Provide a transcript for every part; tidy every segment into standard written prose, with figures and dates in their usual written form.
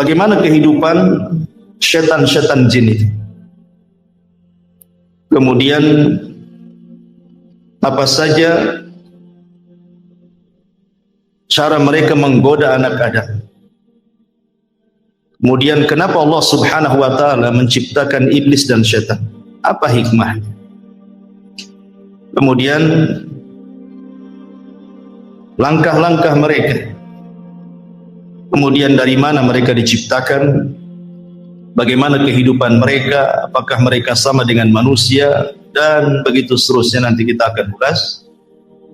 bagaimana kehidupan syaitan-syaitan jin itu. Kemudian apa saja cara mereka menggoda anak Adam. Kemudian kenapa Allah Subhanahu wa taala menciptakan iblis dan syaitan? Apa hikmahnya? Kemudian langkah-langkah mereka. Kemudian dari mana mereka diciptakan? Bagaimana kehidupan mereka? Apakah mereka sama dengan manusia? Dan begitu seterusnya nanti kita akan ulas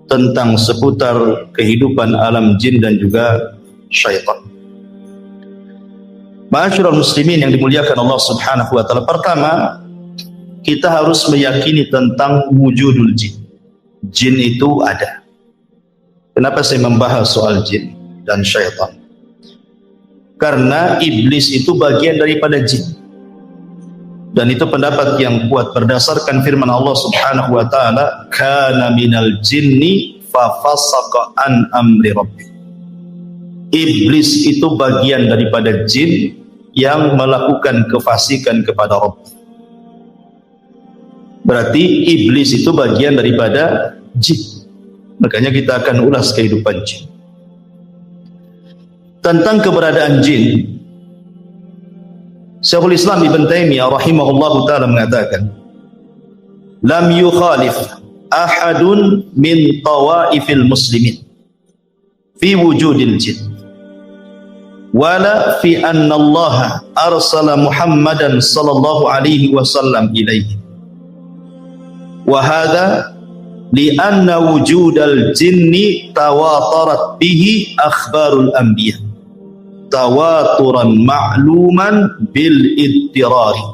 tentang seputar kehidupan alam jin dan juga syaitan. Ma'asyiral muslimin yang dimuliakan Allah Subhanahu wa taala. Pertama, kita harus meyakini tentang wujudul jin. Jin itu ada. Kenapa saya membahas soal jin dan syaitan? Karena iblis itu bagian daripada jin. Dan itu pendapat yang kuat berdasarkan firman Allah Subhanahu wa taala, "Kana minal jinni fa fasaqa an amri rabbih." Iblis itu bagian daripada jin yang melakukan kefasikan kepada Rabb. Berarti iblis itu bagian daripada jin. Makanya kita akan ulas kehidupan jin. Tentang keberadaan jin, Syekhul Islam Ibn Taimiyah rahimahullahu ta'ala mengatakan, "Lam yukhalif ahadun min tawaifil muslimin fi wujudil jin wala fi anna Allah arsala Muhammadan sallallahu alaihi wasallam ilaihi wa hadha li'anna wujudal jinni tawatarat bihi akhbarul anbiya tawaturan ma'luman bil idtirari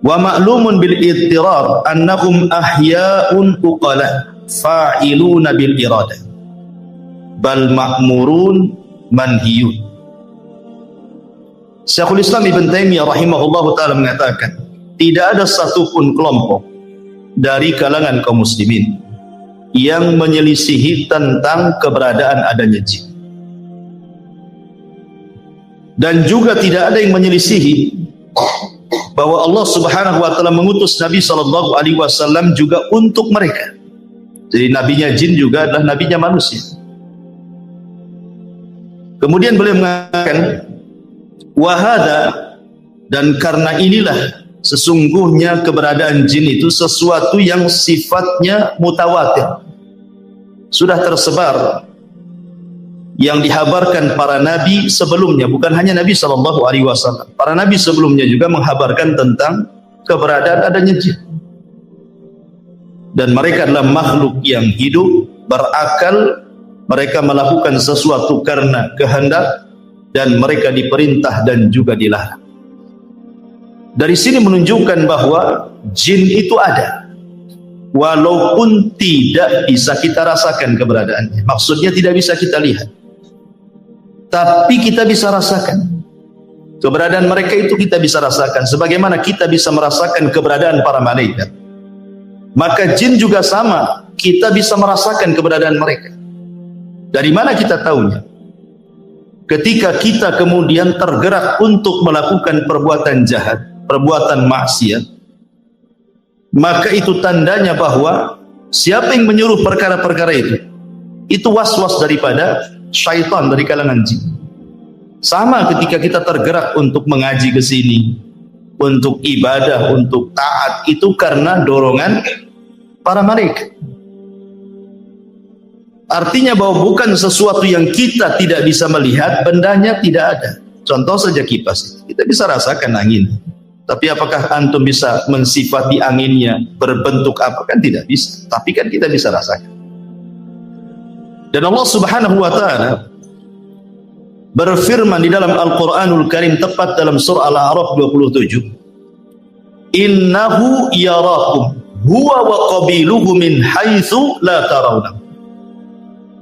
wa ma'lumun bil idtirar annahum ahya'un uqala fa'iluna bil iradah bal ma'murun manhiyun." Syekhul Islam Ibn Taimiyah rahimahullahu ta'ala mengatakan, tidak ada satupun kelompok dari kalangan kaum muslimin yang menyelisihi tentang keberadaan adanya jin. Dan juga tidak ada yang menyelisihi bahwa Allah Subhanahu wa taala mengutus Nabi sallallahu alaihi wasallam juga untuk mereka. Jadi nabinya jin juga adalah nabinya manusia. Kemudian beliau mengatakan, wahada, dan karena inilah sesungguhnya keberadaan jin itu sesuatu yang sifatnya mutawatir, sudah tersebar, yang dihabarkan para nabi sebelumnya. Bukan hanya Nabi sallallahu alaihi wasallam, para nabi sebelumnya juga menghabarkan tentang keberadaan adanya jin. Dan mereka adalah makhluk yang hidup, berakal, mereka melakukan sesuatu karena kehendak, dan mereka diperintah dan juga dilarang. Dari sini menunjukkan bahwa jin itu ada, walaupun tidak bisa kita rasakan keberadaannya. Maksudnya tidak bisa kita lihat, tapi kita bisa rasakan keberadaan mereka. Itu kita bisa rasakan sebagaimana kita bisa merasakan keberadaan para malaikat. Maka jin juga sama, kita bisa merasakan keberadaan mereka. Dari mana kita tahunya? Ketika kita kemudian tergerak untuk melakukan perbuatan jahat, perbuatan maksiat, maka itu tandanya bahwa siapa yang menyuruh perkara-perkara itu was-was daripada syaitan dari kalangan jin. Sama ketika kita tergerak untuk mengaji ke sini, untuk ibadah, untuk taat, itu karena dorongan para malaikat. Artinya bahwa bukan sesuatu yang kita tidak bisa melihat, bendanya tidak ada. Contoh saja kipas, kita bisa rasakan angin, tapi apakah antum bisa mensifati anginnya berbentuk apa? Kan tidak bisa, tapi kan kita bisa rasakan. Dan Allah Subhanahu wa ta'ala berfirman di dalam Al-Quranul Karim, tepat dalam surah Al-A'raf 27, "Innahu yarakum huwa wa qabiluhu min haitsu la tarawna."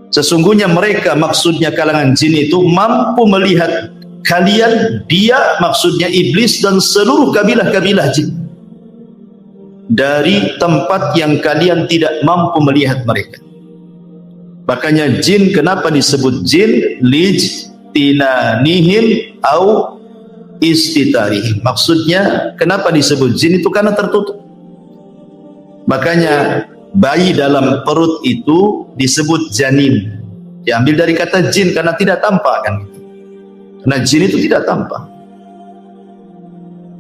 Sesungguhnya mereka, maksudnya kalangan jin itu, mampu melihat kalian, dia maksudnya iblis dan seluruh kabilah-kabilah jin, dari tempat yang kalian tidak mampu melihat mereka. Makanya jin kenapa disebut jin? imtinanihim au istitarihim. Maksudnya kenapa disebut jin itu? Karena tertutup. Makanya bayi dalam perut itu disebut janin. Diambil dari kata jin karena tidak tampak kan. Karena jin itu tidak tampak.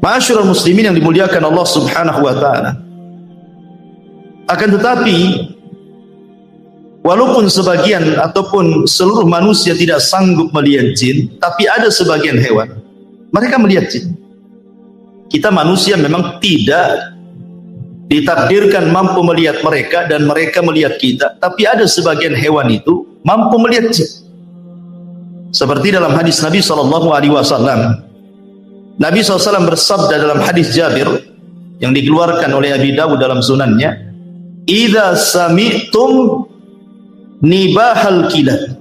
Ma'asyiral muslimin yang dimuliakan Allah Subhanahu wa taala. Akan tetapi walaupun sebagian ataupun seluruh manusia tidak sanggup melihat jin, tapi ada sebagian hewan mereka melihat jin. Kita manusia memang tidak ditakdirkan mampu melihat mereka dan mereka melihat kita, tapi ada sebagian hewan itu mampu melihat jin. Seperti dalam hadis Nabi SAW. Nabi SAW bersabda dalam hadis Jabir yang dikeluarkan oleh Abi Dawud dalam sunannya, "Idza sami'tum nibahal kilab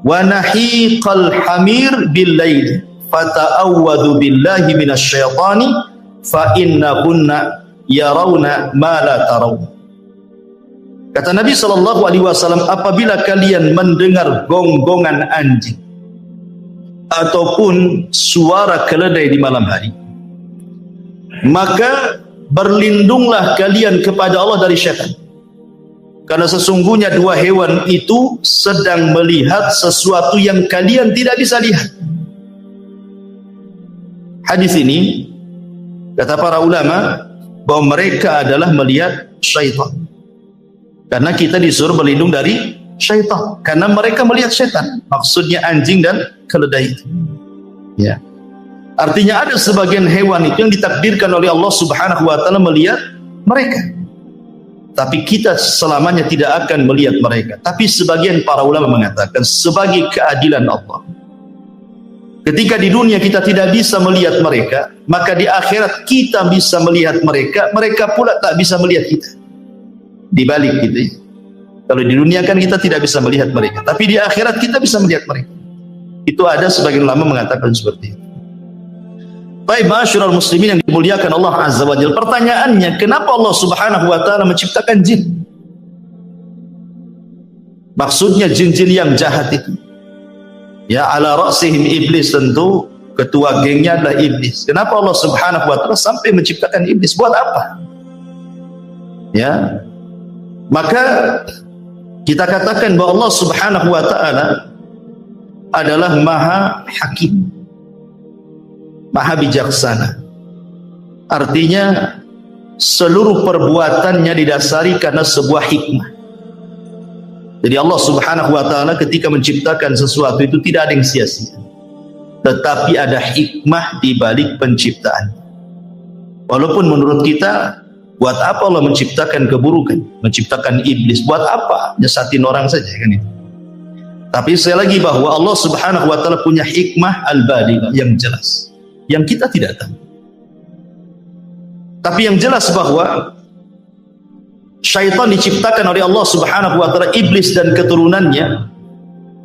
wa nahiqal hamir bil lail fata'awwadhu billahi minasyaitani fa innahunna yarawna ma la taraw." Kata Nabi SAW, apabila kalian mendengar gonggongan anjing ataupun suara keledai di malam hari, maka berlindunglah kalian kepada Allah dari syaitan, karena sesungguhnya dua hewan itu sedang melihat sesuatu yang kalian tidak bisa lihat. Hadis ini kata para ulama bahwa mereka adalah melihat syaitan, karena kita disuruh berlindung dari syaitan karena mereka melihat syaitan, maksudnya anjing dan keledai itu. Ya. Artinya ada sebagian hewan itu yang ditakdirkan oleh Allah Subhanahu wa taala melihat mereka. Tapi kita selamanya tidak akan melihat mereka. Tapi sebagian para ulama mengatakan sebagai keadilan Allah, ketika di dunia kita tidak bisa melihat mereka, maka di akhirat kita bisa melihat mereka, mereka pula tak bisa melihat kita. Dibalik gitu ya. Kalau di dunia kan kita tidak bisa melihat mereka, tapi di akhirat kita bisa melihat mereka. Itu ada sebagian ulama mengatakan seperti itu. Baik, ma'asyiral muslimin yang dimuliakan Allah Azza wa Jalla. Pertanyaannya, kenapa Allah Subhanahu wa taala menciptakan jin? Maksudnya jin-jin yang jahat itu. Ya, ala ra'sihim iblis, tentu ketua gengnya adalah iblis. Kenapa Allah Subhanahu wa taala sampai menciptakan iblis? Buat apa? Ya. Maka kita katakan bahwa Allah Subhanahu wa taala adalah Maha Hakim, Maha Bijaksana. Artinya seluruh perbuatannya didasari karena sebuah hikmah. Jadi Allah Subhanahu wa taala ketika menciptakan sesuatu itu tidak ada yang sia-sia, tetapi ada hikmah di balik penciptaan. Walaupun menurut kita, buat apa Allah menciptakan keburukan, menciptakan iblis? Buat apa? Nyesatin orang saja kan itu. Tapi sekali lagi bahwa Allah Subhanahu wa taala punya hikmah al-balighah yang jelas, yang kita tidak tahu. Tapi yang jelas bahwa syaitan diciptakan oleh Allah Subhanahu wa taala, iblis dan keturunannya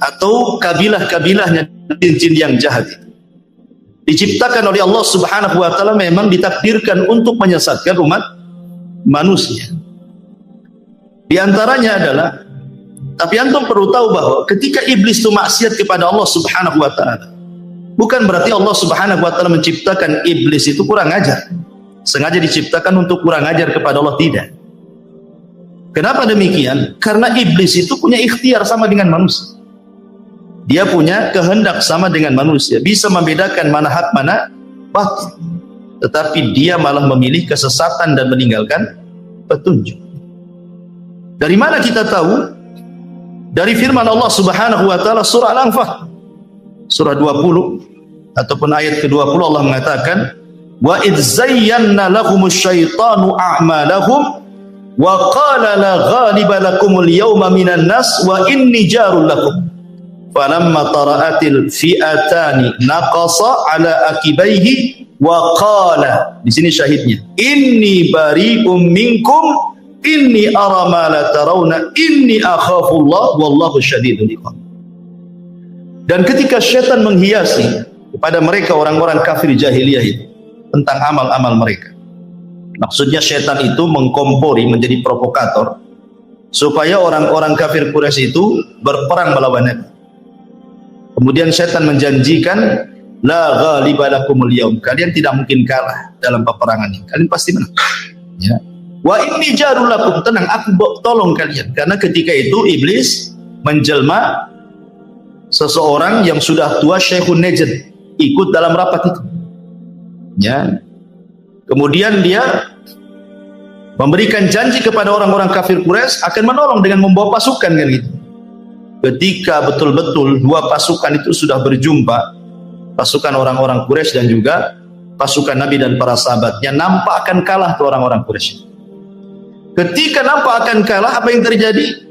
atau kabilah-kabilahnya jin-jin yang jahat itu diciptakan oleh Allah Subhanahu wa taala, memang ditakdirkan untuk menyesatkan umat manusia. Di antaranya adalah, tapi antum perlu tahu bahwa ketika iblis itu maksiat kepada Allah Subhanahu wa taala, bukan berarti Allah Subhanahu wa taala menciptakan iblis itu kurang ajar, sengaja diciptakan untuk kurang ajar kepada Allah, tidak. Kenapa demikian? Karena iblis itu punya ikhtiar sama dengan manusia. Dia punya kehendak sama dengan manusia, bisa membedakan mana hak mana batil. Tetapi dia malah memilih kesesatan dan meninggalkan petunjuk. Dari mana kita tahu? Dari firman Allah Subhanahu wa taala surah Al-Anfal surah 20 ataupun ayat ke-20, Allah mengatakan, wa idz zayyana lahumusy syaitanu a'malahum wa qala la ghaliba lakumul yawma minan nas wa inni jarul lakum falamma tara'atil fi'atani naqasa ala akibaihi wa qala, di sini syahidnya, inni bari'um minkum inni ara ma la tarawna inni akhafullah wallahu syadidul iqab. Dan ketika syaitan menghiasi kepada mereka orang-orang kafir jahiliyah itu tentang amal-amal mereka, maksudnya syaitan itu mengkompori, menjadi provokator supaya orang-orang kafir Quraisy itu berperang melawan Nabi. Kemudian syaitan menjanjikan, la ghaliba lakumul yaum, kalian tidak mungkin kalah dalam peperangan ini, kalian pasti menang. Ya. Wa inni jarul lakum, tenang, aku tolong kalian. Karena ketika itu iblis menjelma seseorang yang sudah tua, Syekhun Najd, ikut dalam rapat itu. Ya. Kemudian dia memberikan janji kepada orang-orang kafir Quraisy akan menolong dengan membawa pasukan kan gitu. Ketika betul-betul dua pasukan itu sudah berjumpa, pasukan orang-orang Quraisy dan juga pasukan Nabi dan para sahabatnya, nampak akan kalah ke orang-orang Quraisy. Ketika nampak akan kalah, apa yang terjadi?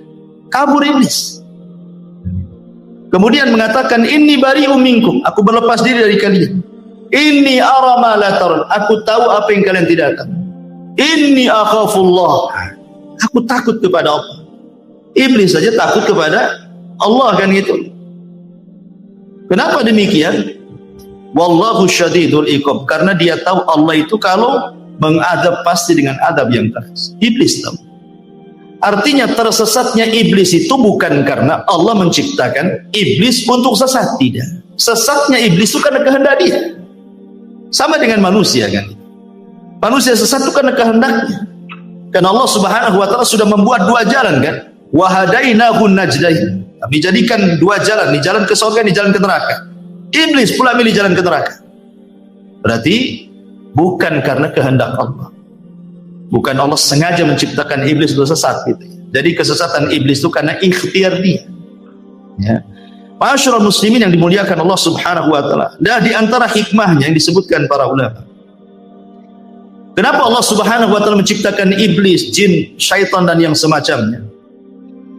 Kabur iblis. Kemudian mengatakan, inni bari'um minkum, aku berlepas diri dari kalian. Inni ara ma la tarun, aku tahu apa yang kalian tidak tahu. Inni akhafullah, aku takut kepada Allah. Iblis saja takut kepada Allah kan gitu. Kenapa demikian? Wallahu syadidul iqab, karena dia tahu Allah itu kalau mengadab pasti dengan adab yang keras. Iblis tahu. Artinya tersesatnya iblis itu bukan karena Allah menciptakan iblis untuk sesat, tidak. Sesatnya iblis itu karena kehendak dia. Sama dengan manusia kan. Manusia sesat itu karena kehendaknya. Karena Allah Subhanahu wa taala sudah membuat dua jalan kan. Wa hadainahu najdain. Kami jadikan dua jalan, di jalan ke surga, di jalan ke neraka. Iblis pula milih jalan ke neraka. Berarti bukan karena kehendak Allah. Bukan Allah sengaja menciptakan iblis untuk sesat gitu. Jadi kesesatan iblis itu karena ikhtiar dia. Ya. Ma'asyiral muslimin yang dimuliakan Allah Subhanahu wa taala. Dan di antara hikmahnya yang disebutkan para ulama. Kenapa Allah Subhanahu wa taala menciptakan iblis, jin, syaitan dan yang semacamnya?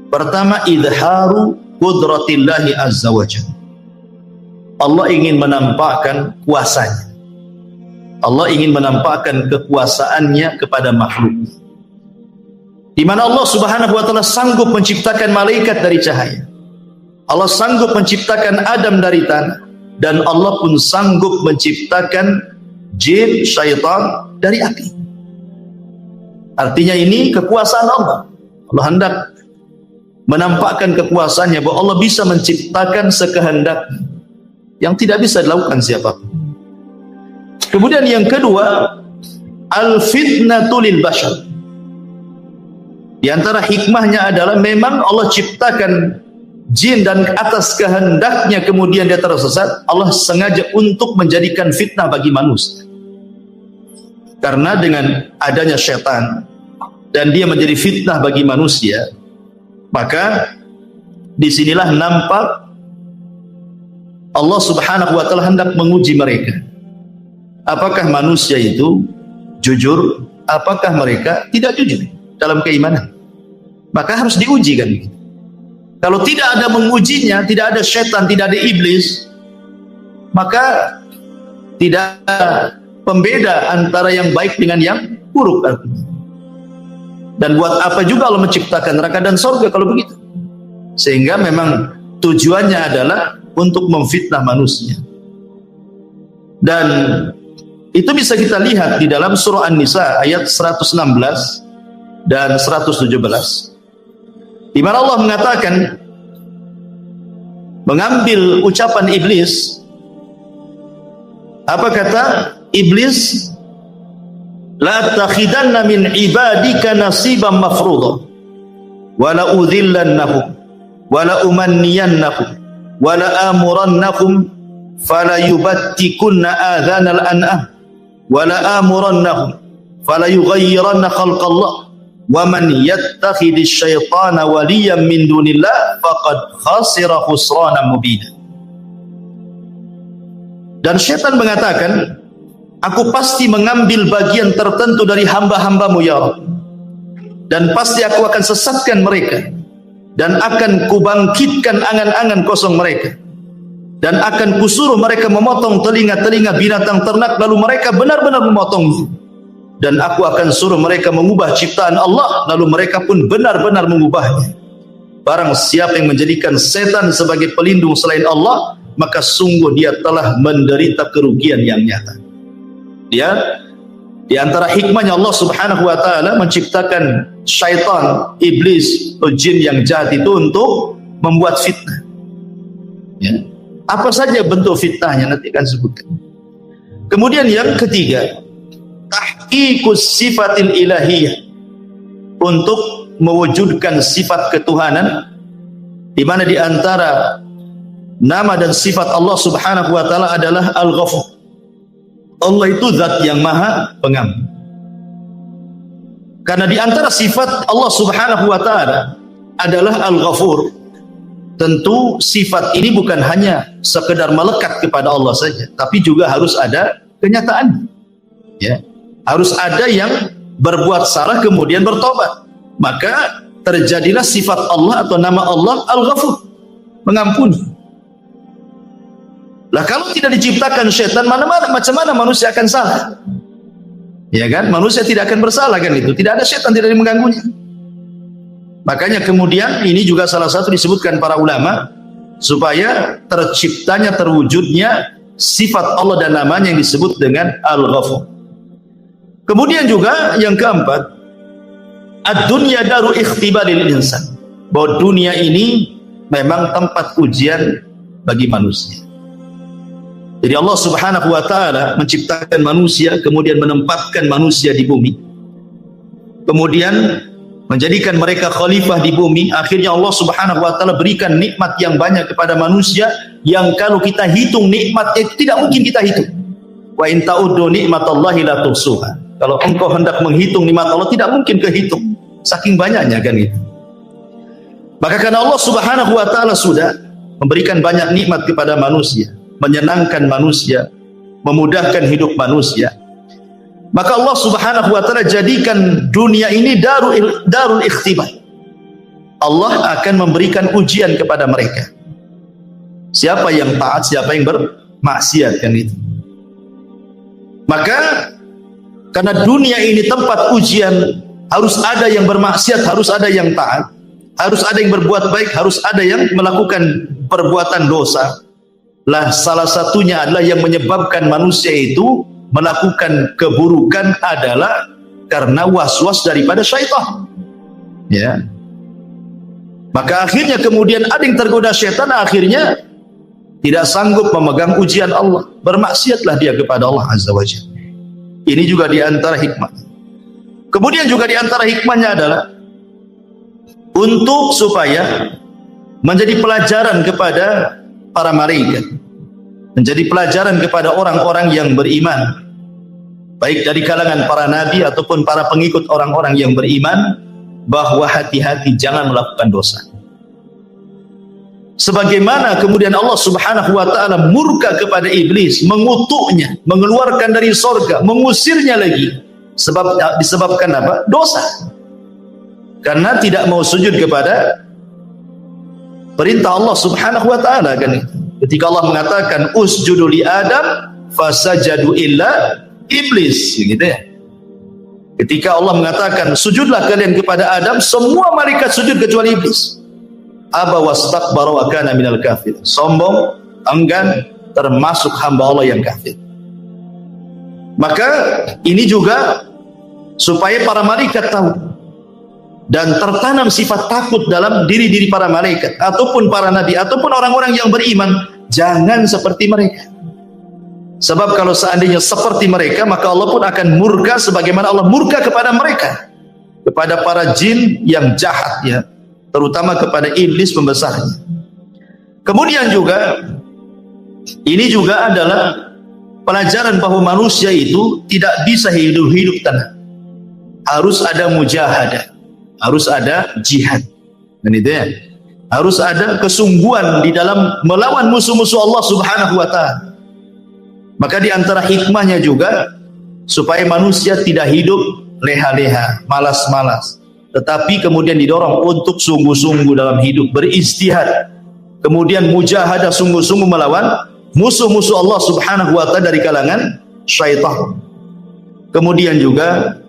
Pertama, idharu qudratillahi azza wa jalla. Allah ingin menampakkan kuasanya. Allah ingin menampakkan kekuasaannya kepada makhluk. Di mana Allah Subhanahu wa taala sanggup menciptakan malaikat dari cahaya. Allah sanggup menciptakan Adam dari tanah, dan Allah pun sanggup menciptakan jin, syaitan dari api. Artinya ini kekuasaan Allah. Allah hendak menampakkan kekuasaannya bahwa Allah bisa menciptakan sekehendaknya yang tidak bisa dilakukan siapapun. Kemudian yang kedua, al-fitnatu lil bashar. Di antara hikmahnya adalah memang Allah ciptakan jin dan atas kehendaknya kemudian dia tersesat, Allah sengaja untuk menjadikan fitnah bagi manusia. Karena dengan adanya syaitan dan dia menjadi fitnah bagi manusia, maka disinilah nampak Allah Subhanahu wa taala hendak menguji mereka. Apakah manusia itu jujur? Apakah mereka tidak jujur dalam keimanan? Maka harus diuji kan. Kalau tidak ada mengujinya, tidak ada syaitan, tidak ada iblis, maka tidak ada pembeda antara yang baik dengan yang buruk. Dan buat apa juga Allah menciptakan neraka dan surga kalau begitu? Sehingga memang tujuannya adalah untuk memfitnah manusia. Dan itu bisa kita lihat di dalam surah An-Nisa ayat 116 dan 117. Di mana Allah mengatakan, mengambil ucapan iblis. Apa kata iblis? La takhidanna min ibadika nasiban mafruḍa wa la udhillannahum wa la umanniyannahum wa la amurannahum fala yubattikunna adhanal an'am wa la amurannahum fala yughayyiranna khalqallah wa man yattakhidhish syaitana waliyan min dunillah faqad khasira khusranan mubina. Dan syaitan mengatakan, aku pasti mengambil bagian tertentu dari hamba-hambamu ya Rabb, dan pasti aku akan sesatkan mereka, dan akan kubangkitkan angan-angan kosong mereka, dan akan kusuruh mereka memotong telinga-telinga binatang ternak, lalu mereka benar-benar memotongnya, dan aku akan suruh mereka mengubah ciptaan Allah, lalu mereka pun benar-benar mengubahnya. Barang siapa yang menjadikan setan sebagai pelindung selain Allah, maka sungguh dia telah menderita kerugian yang nyata. Dia di antara hikmahnya Allah Subhanahu wa taala menciptakan syaitan, iblis, atau jin yang jahat itu untuk membuat fitnah. Ya. Apa saja bentuk fitnahnya nanti akan sebutkan. Kemudian yang ketiga, tahqiqus sifatil ilahiyah, untuk mewujudkan sifat ketuhanan, di mana di antara nama dan sifat Allah Subhanahu wa taala adalah Al-Ghafur. Allah itu zat yang maha pengampun. Karena di antara sifat Allah Subhanahu wa taala adalah Al-Ghafur, tentu sifat ini bukan hanya sekedar melekat kepada Allah saja, tapi juga harus ada kenyataan. Ya, harus ada yang berbuat salah kemudian bertobat. Maka terjadilah sifat Allah atau nama Allah Al-Ghafur, mengampuni. Lah kalau tidak diciptakan syaitan, macam mana manusia akan salah? Ya kan? Manusia tidak akan bersalah kan itu. Tidak ada syaitan, tidak ada yang mengganggunya. Makanya kemudian ini juga salah satu disebutkan para ulama, supaya terciptanya, terwujudnya sifat Allah dan namanya yang disebut dengan Al-Ghafur. Kemudian juga yang keempat, ad-dunya daru ikhtibaril insan, bahwa dunia ini memang tempat ujian bagi manusia. Jadi Allah Subhanahu wa taala menciptakan manusia, kemudian menempatkan manusia di bumi, kemudian menjadikan mereka khalifah di bumi. Akhirnya Allah Subhanahu wa taala berikan nikmat yang banyak kepada manusia, yang kalau kita hitung nikmat itu tidak mungkin kita hitung. Wa in ta'uddu nikmatallahi la tuhsuha. Kalau engkau hendak menghitung nikmat Allah, tidak mungkin kehitung, saking banyaknya kan itu. Maka karena Allah Subhanahu wa taala sudah memberikan banyak nikmat kepada manusia, menyenangkan manusia, memudahkan hidup manusia, maka Allah Subhanahu wa taala jadikan dunia ini darul ikhtibar. Allah akan memberikan ujian kepada mereka. Siapa yang taat, siapa yang bermaksiat kan itu. Maka karena dunia ini tempat ujian, harus ada yang bermaksiat, harus ada yang taat, harus ada yang berbuat baik, harus ada yang melakukan perbuatan dosa. Lah salah satunya adalah yang menyebabkan manusia itu melakukan keburukan adalah karena was-was daripada syaitan. Ya. Maka akhirnya kemudian ada yang tergoda syaitan, akhirnya tidak sanggup memegang ujian Allah, bermaksiatlah dia kepada Allah Azza wa Jalla. Ini juga di antara hikmah. Kemudian juga di antara hikmahnya adalah untuk supaya menjadi pelajaran kepada para malaikat, menjadi pelajaran kepada orang-orang yang beriman, baik dari kalangan para nabi ataupun para pengikut orang-orang yang beriman, bahwa hati-hati jangan melakukan dosa. Sebagaimana kemudian Allah Subhanahu wa taala murka kepada iblis, mengutuknya, mengeluarkan dari surga, mengusirnya lagi, disebabkan apa? Dosa. Karena tidak mau sujud kepada perintah Allah Subhanahu wa taala kan. Ketika Allah mengatakan usjudu li Adam fasajadu illa iblis, gitu ya. Ketika Allah mengatakan sujudlah kalian kepada Adam, semua malaikat sujud kecuali iblis. Aba wastakbara wa kana minal kafir. Sombong, enggan, termasuk hamba Allah yang kafir. Maka ini juga supaya para malaikat tahu dan tertanam sifat takut dalam diri-diri para malaikat ataupun para nabi ataupun orang-orang yang beriman, jangan seperti mereka. Sebab kalau seandainya seperti mereka, maka Allah pun akan murka sebagaimana Allah murka kepada mereka, kepada para jin yang jahat ya, terutama kepada iblis pembesarnya. Kemudian juga ini juga adalah pelajaran bahwa manusia itu tidak bisa hidup tenang. Harus ada mujahadah, harus ada jihad. Dan itu ya, harus ada kesungguhan di dalam melawan musuh-musuh Allah Subhanahu wa taala. Maka di antara hikmahnya juga supaya manusia tidak hidup leha-leha, malas-malas, tetapi kemudian didorong untuk sungguh-sungguh dalam hidup, beristihad, kemudian mujahadah sungguh-sungguh melawan musuh-musuh Allah Subhanahu wa taala dari kalangan syaitan. Kemudian juga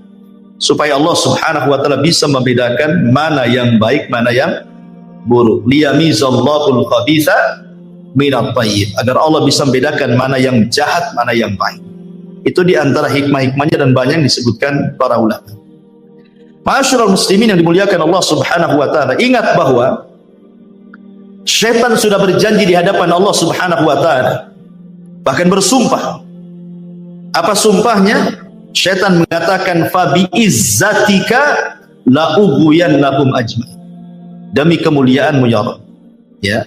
supaya Allah Subhanahu wa taala bisa membedakan mana yang baik, mana yang buruk. Liyamizallahul khabitha minat tayyib, agar Allah bisa membedakan mana yang jahat, mana yang baik. Itu di antara hikmah-hikmahnya dan banyak disebutkan para ulama. Ma'asyiral muslimin yang dimuliakan Allah Subhanahu wa taala, ingat bahwa Syaitan sudah berjanji di hadapan Allah Subhanahu wa taala, bahkan bersumpah. Apa sumpahnya? Syaitan mengatakan, fa bi izzatika la ughwiyannahum ajmain. Demi kemuliaanmu ya Rabb, ya,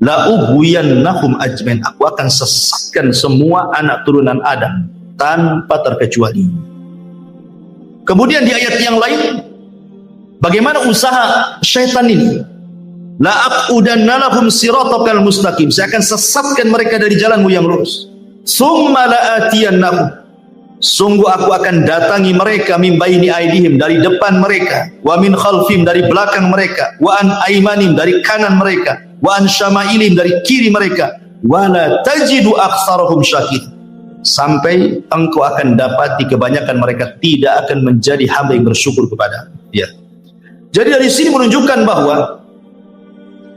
la ughwiyannahum ajmain, aku akan sesatkan semua anak turunan Adam tanpa terkecuali. Kemudian di ayat yang lain, bagaimana usaha syaitan ini? La aqudanna lahum siratakal mustaqim, saya akan sesatkan mereka dari jalanmu yang lurus. Summa la atiyannahum, sungguh aku akan datangi mereka, min baini aidihim, dari depan mereka, wa min khalfim, dari belakang mereka, wa an aimanim, dari kanan mereka, wa an syamailim, dari kiri mereka, wa la tajidu aktsarahum syakir, sampai engkau akan dapati kebanyakan mereka tidak akan menjadi hamba yang bersyukur kepada. Ya. Jadi dari sini menunjukkan bahwa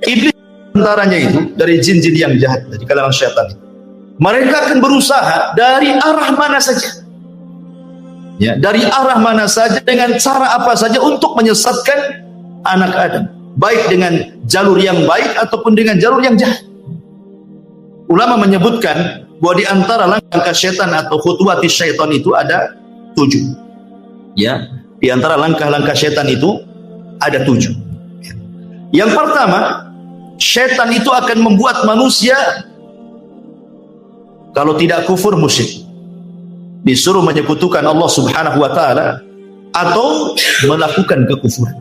iblis antaranya itu dari jin-jin yang jahat, dari kalangan syaitan, mereka akan berusaha dari arah mana saja, ya, dari arah mana saja, dengan cara apa saja untuk menyesatkan anak Adam, baik dengan jalur yang baik ataupun dengan jalur yang jahat. Ulama menyebutkan bahwa di antara langkah syaitan atau khutuwati syaitan itu ada 7. Ya, di antara langkah-langkah syaitan itu ada 7. Yang pertama, syaitan itu akan membuat manusia kalau tidak kufur musyrik, disuruh menyekutukan Allah Subhanahu wa taala atau melakukan kekufuran.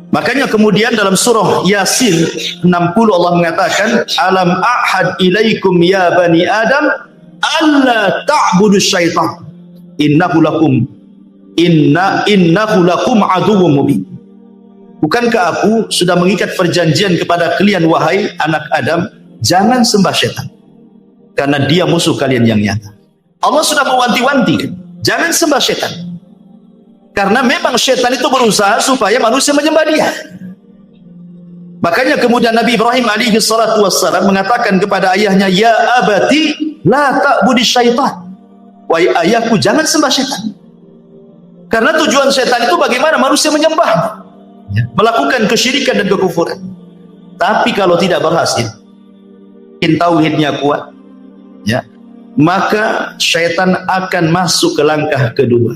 Makanya kemudian dalam surah Yasin 60 Allah mengatakan, alam ahad ilaikum ya bani Adam alla ta'budu syaitan innahu lakum aduwwum mubin. Bukankah aku sudah mengikat perjanjian kepada kalian wahai anak Adam, jangan sembah syaitan karena dia musuh kalian yang nyata. Allah sudah mewanti-wanti, jangan sembah syaitan, karena memang syaitan itu berusaha supaya manusia menyembah dia. Makanya kemudian Nabi Ibrahim alaihi salatu wassalam mengatakan kepada ayahnya, ya abati la ta'budi syaitan, wahai ayahku jangan sembah syaitan, karena tujuan syaitan itu bagaimana manusia menyembah, melakukan kesyirikan dan kekufuran. Tapi kalau tidak berhasil, tauhidnya kuat, ya, maka syaitan akan masuk ke langkah kedua.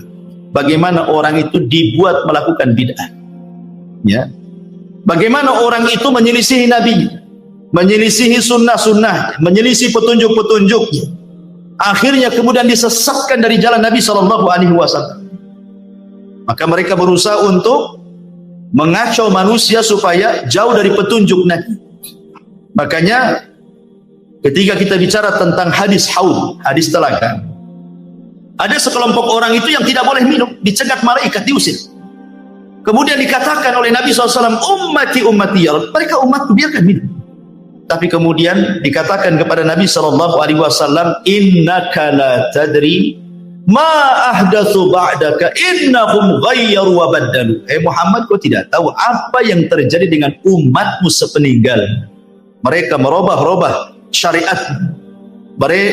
Bagaimana orang itu dibuat melakukan bid'ah, ya. Bagaimana orang itu menyelisihi Nabi, menyelisihi sunnah-sunnah, menyelisih petunjuk-petunjuknya, akhirnya kemudian disesatkan dari jalan Nabi SAW. Maka mereka berusaha untuk mengacau manusia supaya jauh dari petunjuk Nabi. Makanya ketika kita bicara tentang hadis haud, hadis telaga, ada sekelompok orang itu yang tidak boleh minum, dicegat malaikat, diusir. Kemudian dikatakan oleh Nabi SAW, ummati ummati ya Rabb, mereka umatku, biarkan minum. Tapi kemudian dikatakan kepada Nabi SAW, innaka la tadri ma ahdatsu ba'daka innahum ghayyaru wa baddalu. Muhammad, kau tidak tahu apa yang terjadi dengan umatmu sepeninggal. Mereka merubah-rubah syariat,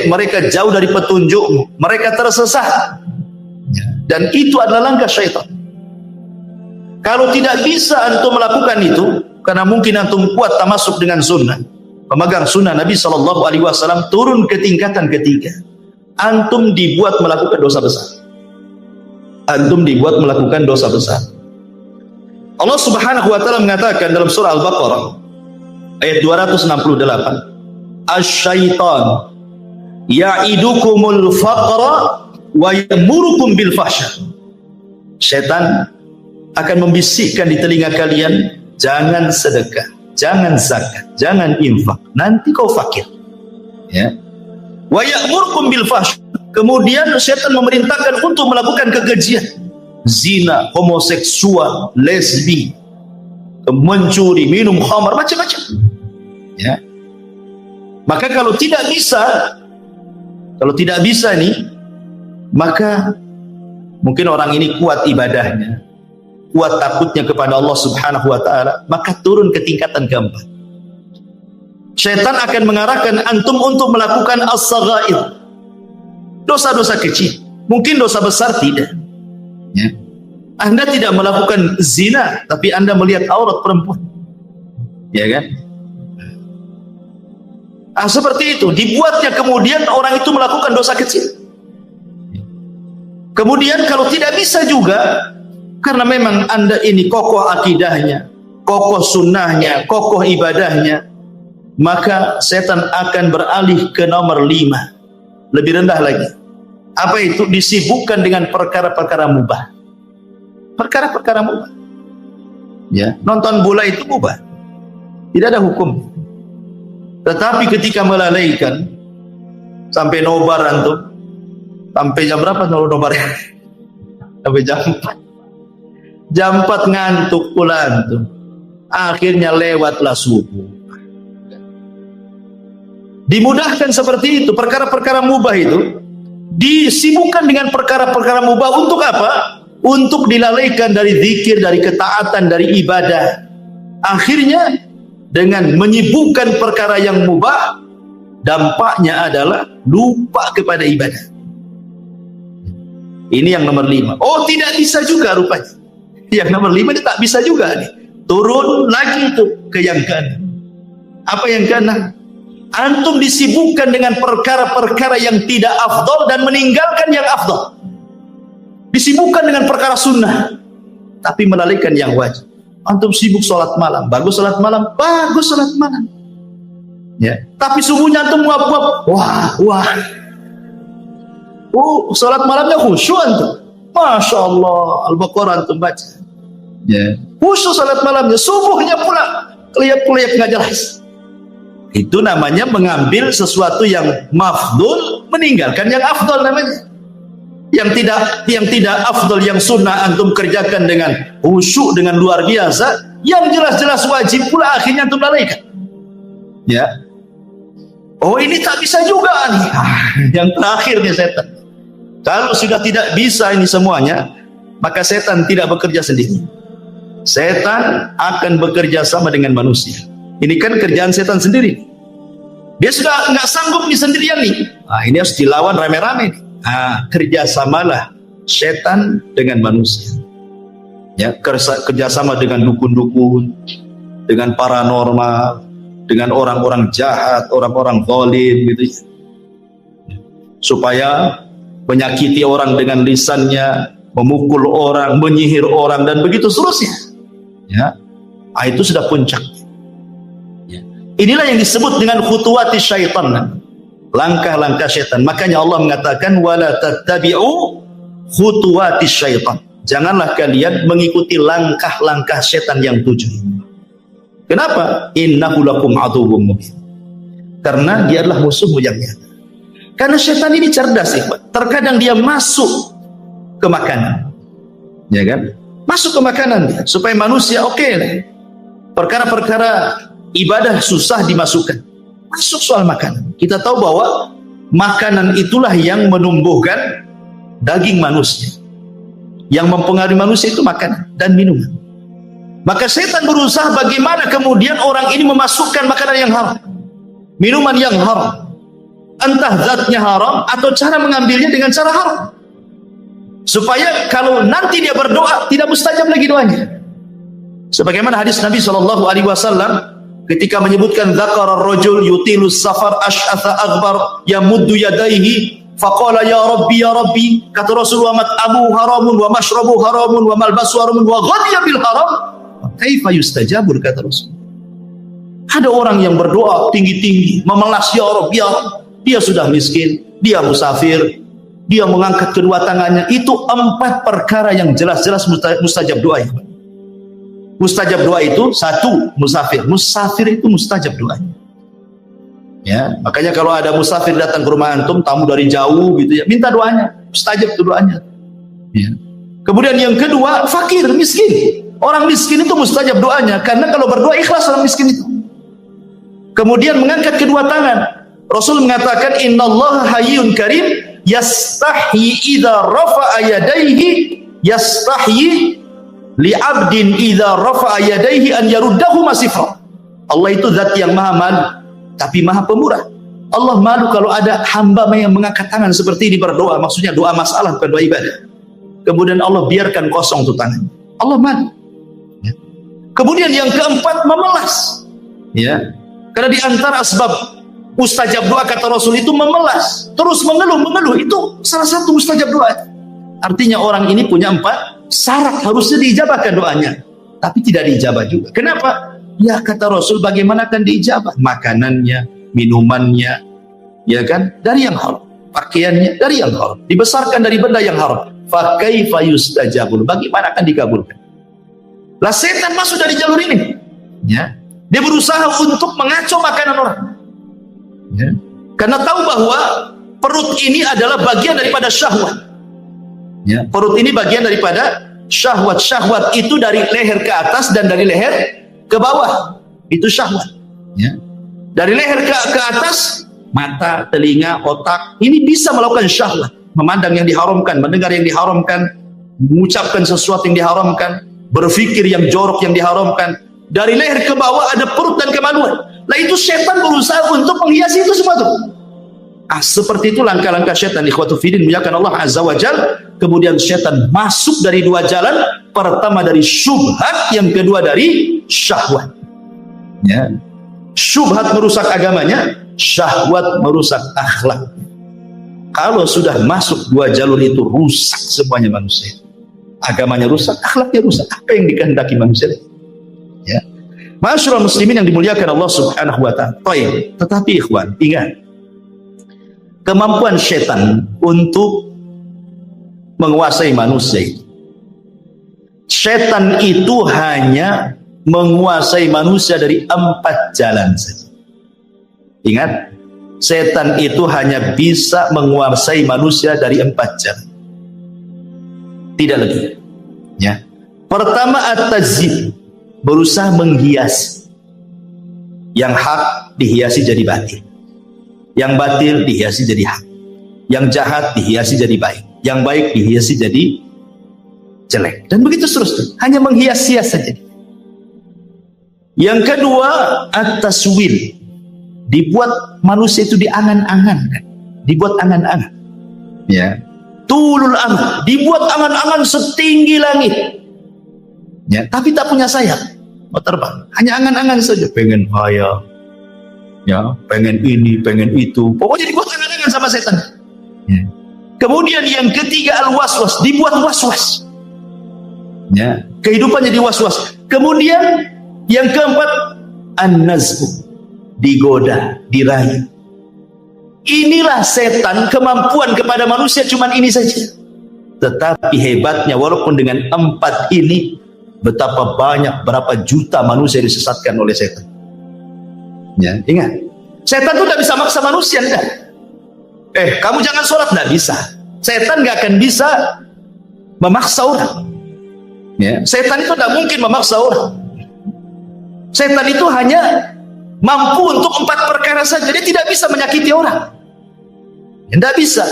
mereka jauh dari petunjukmu, mereka tersesat, dan itu adalah langkah syaitan. Kalau tidak bisa antum melakukan itu, karena mungkin antum kuat tamasuk dengan sunnah, pemegang sunnah Nabi SAW, turun ke tingkatan ketiga, antum dibuat melakukan dosa besar. Antum dibuat melakukan dosa besar. Allah Subhanahu wa taala mengatakan dalam surah Al-Baqarah ayat 268, asy-syaitan ya'idukumul faqra wa yamurukum bil fahsya. Syaitan akan membisikkan di telinga kalian, jangan sedekah, jangan zakat, jangan infak, nanti kau fakir, ya. Wa ya'murukum bil fahsya, kemudian syaitan memerintahkan untuk melakukan kekejian, zina, homoseksual, lesbi, mencuri, minum khamar, macam-macam, ya. Maka kalau tidak bisa nih, maka mungkin orang ini kuat ibadahnya, kuat takutnya kepada Allah Subhanahu wa taala, maka turun ke tingkatan keempat. Syaitan akan mengarahkan antum untuk melakukan as-saghair, dosa-dosa kecil, mungkin dosa besar tidak, ya. Anda tidak melakukan zina, tapi Anda melihat aurat perempuan, Ya kan? Seperti itu dibuatnya, kemudian orang itu melakukan dosa kecil. Kemudian kalau tidak bisa juga, karena memang Anda ini kokoh akidahnya, kokoh sunnahnya, kokoh ibadahnya, maka setan akan beralih ke nomor 5, lebih rendah lagi. Apa itu? Disibukkan dengan perkara-perkara mubah. Perkara-perkara mubah. Ya, nonton bola itu mubah, tidak ada hukum. Tetapi ketika melalaikan sampai nobar antum, sampai jam berapa nobar? Sampai jam 4. Jam 4 ngantuk pula antum. Akhirnya lewatlah subuh. Dimudahkan seperti itu, perkara-perkara mubah itu disibukkan dengan perkara-perkara mubah untuk apa? Untuk dilalaikan dari zikir, dari ketaatan, dari ibadah. Akhirnya dengan menyibukkan perkara yang mubah, dampaknya adalah lupa kepada ibadah. Ini yang nomor 5. Oh, tidak bisa juga rupanya. Yang nomor 5 ini tak bisa juga nih. Turun lagi itu ke yang kanan. Apa yang kanan? Antum disibukkan dengan perkara-perkara yang tidak afdol dan meninggalkan yang afdol. Disibukkan dengan perkara sunnah, tapi melalaikan yang wajib. Antum sibuk sholat malam, bagus sholat malam, bagus sholat malam. Ya, tapi subuhnya antum nguap-nguap, wah. Sholat malamnya khusyuk antum, masya Allah, Al-Baqarah antum baca. Ya, khusyuk sholat malamnya, subuhnya pula kelihap-kelihap nggak jelas. Itu namanya mengambil sesuatu yang mafdul, meninggalkan yang afdol namanya. Yang tidak afdol, yang sunnah antum kerjakan dengan khusyuk, dengan luar biasa, yang jelas-jelas wajib pula akhirnya antum lalaikan. Ya. Oh, ini tak bisa juga nih. Yang terakhir nih setan. Kalau sudah tidak bisa ini semuanya, maka setan tidak bekerja sendiri. Setan akan bekerja sama dengan manusia. Ini kan kerjaan setan sendiri. Dia sudah nggak sanggup nih sendirian nih. Ini harus dilawan rame-rame nih. Kerjasamalah setan dengan manusia. Ya, kerjasama dengan dukun-dukun, dengan paranormal, dengan orang-orang jahat, orang-orang zalim gitu. Supaya menyakiti orang dengan lisannya, memukul orang, menyihir orang, dan begitu seterusnya. Ya, itu sudah puncak. Ya. Inilah yang disebut dengan khutuwati syaitan. Langkah-langkah syaitan. Makanya Allah mengatakan wala tattabi'u khutuwati syaitan. Janganlah kalian mengikuti langkah-langkah syaitan yang 7 ini. Kenapa? Innahu lakum aduwwum mubin. Karena dia adalah musuhmu yang nyata. Karena syaitan ini cerdas, ikhwan. Terkadang dia masuk ke makanan. Ya kan? Masuk ke makanan dia, supaya manusia perkara-perkara ibadah susah dimasukkan. Masuk soal makanan. Kita tahu bahwa makanan itulah yang menumbuhkan daging manusia. Yang mempengaruhi manusia itu makanan dan minuman. Maka setan berusaha bagaimana kemudian orang ini memasukkan makanan yang haram, minuman yang haram, entah zatnya haram atau cara mengambilnya dengan cara haram, supaya kalau nanti dia berdoa tidak mustajab lagi doanya. Sebagaimana hadis Nabi SAW ketika menyebutkan dzakara ar-rajul yutilus safar asy'atha aghbar yamuddu yadayhi faqala ya rabbi, kata Rasulullah, mat'amu haramun wa mashrabu haramun wa malbasu haramun wa ghadiya bil haram kaifa yustajabur, kata Rasul. Ada orang yang berdoa tinggi-tinggi memelas, ya Rabb, dia sudah miskin, dia musafir, dia mengangkat kedua tangannya. Itu 4 perkara yang jelas-jelas mustajab doa. Mustajab doa itu 1, musafir itu mustajab doanya. Ya, makanya kalau ada musafir datang ke rumah antum, tamu dari jauh gitu ya, minta doanya, mustajab doanya. Ya. Kemudian yang kedua, fakir, miskin. Orang miskin itu mustajab doanya, karena kalau berdoa ikhlas orang miskin itu. Kemudian mengangkat kedua tangan. Rasul mengatakan innallaha hayyun karim yastahyi idza rafa'a yadayhi yastahyi li'abdin idza rafa'a yadayhi an yaruddahu masifra. Allah itu zat yang maha malu tapi maha pemurah. Allah malu kalau ada hamba yang mengangkat tangan seperti ini berdoa, maksudnya doa masalah bukan doa ibadah, kemudian Allah biarkan kosong tuh tangan. Allah malu. Ya. Kemudian yang keempat, memelas. Ya. Karena di antara sebab mustajab doa kata Rasul itu memelas, terus mengeluh, itu salah satu mustajab doa. Artinya orang ini punya 4 syarat harusnya diijabahkan doanya, tapi tidak diijabah juga. Kenapa? Ya kata Rasul, bagaimana akan diijabah? Makanannya, minumannya, ya kan, dari yang haram, pakaiannya dari yang haram, dibesarkan dari benda yang haram. Fa kaifa yustajabul? Bagaimana akan dikabulkan? Lah setan masuk dari jalur ini. Ya. Dia berusaha untuk mengacau makanan orang. Ya. Karena tahu bahwa perut ini adalah bagian daripada syahwat. Ya. Perut ini bagian daripada syahwat. Syahwat itu dari leher ke atas dan dari leher ke bawah. Itu syahwat. Ya. Dari leher ke atas, mata, telinga, otak, ini bisa melakukan syahwat. Memandang yang diharamkan, mendengar yang diharamkan, mengucapkan sesuatu yang diharamkan, berpikir yang jorok yang diharamkan. Dari leher ke bawah ada perut dan kemaluan. Lah itu setan berusaha untuk menghiasi itu semua tuh. Seperti itu langkah-langkah setan. Ikhwatu fiddin, muliakan Allah Azza wa Jalla. Kemudian setan masuk dari 2 jalan. Pertama dari syubhat, yang kedua dari syahwat. Ya. Syubhat merusak agamanya, syahwat merusak akhlak. Kalau sudah masuk 2 jalur itu, rusak semuanya manusia. Agamanya rusak, akhlaknya rusak. Apa yang dikehendaki manusia? Ya. Ma'asyiral muslimin yang dimuliakan Allah Subhanahu wa taala. Tetapi ikhwan, ingat, kemampuan setan untuk menguasai manusia itu. Setan itu hanya menguasai manusia dari 4 jalan saja. Ingat, setan itu hanya bisa menguasai manusia dari 4 jalan. Tidak lebih. Ya. Pertama, at-tazyib, berusaha menghias. Yang hak dihiasi jadi batil. Yang batil dihiasi jadi hak. Yang jahat dihiasi jadi baik. Yang baik dihiasi jadi jelek. Dan begitu seterusnya. Hanya menghias-hias saja. Yang kedua, at-taswil, dibuat manusia itu diangan-angan. Dibuat angan-angan. Ya. Tulul amal, dibuat angan-angan setinggi langit. Ya, tapi tak punya sayap. Mau terbang, hanya angan-angan saja. Pengen kaya, ya, pengen ini, pengen itu. Pokoknya dibuat angan-angan sama setan. Ya. Kemudian yang ketiga, al-waswas, dibuat was-was. Ya, kehidupannya di was-was. Kemudian yang keempat, an-naz'u, digoda, dirayu. Inilah setan, kemampuan kepada manusia cuman ini saja. Tetapi hebatnya, walaupun dengan 4 ini, betapa banyak, berapa juta manusia disesatkan oleh setan. Ya, ingat, setan itu tidak bisa maksa manusia, enggak. Kamu jangan sholat, tidak bisa. Setan nggak akan bisa memaksa orang. Ya, setan itu tidak mungkin memaksa orang. Setan itu hanya mampu untuk 4 perkara saja. Dia tidak bisa menyakiti orang. Tidak bisa.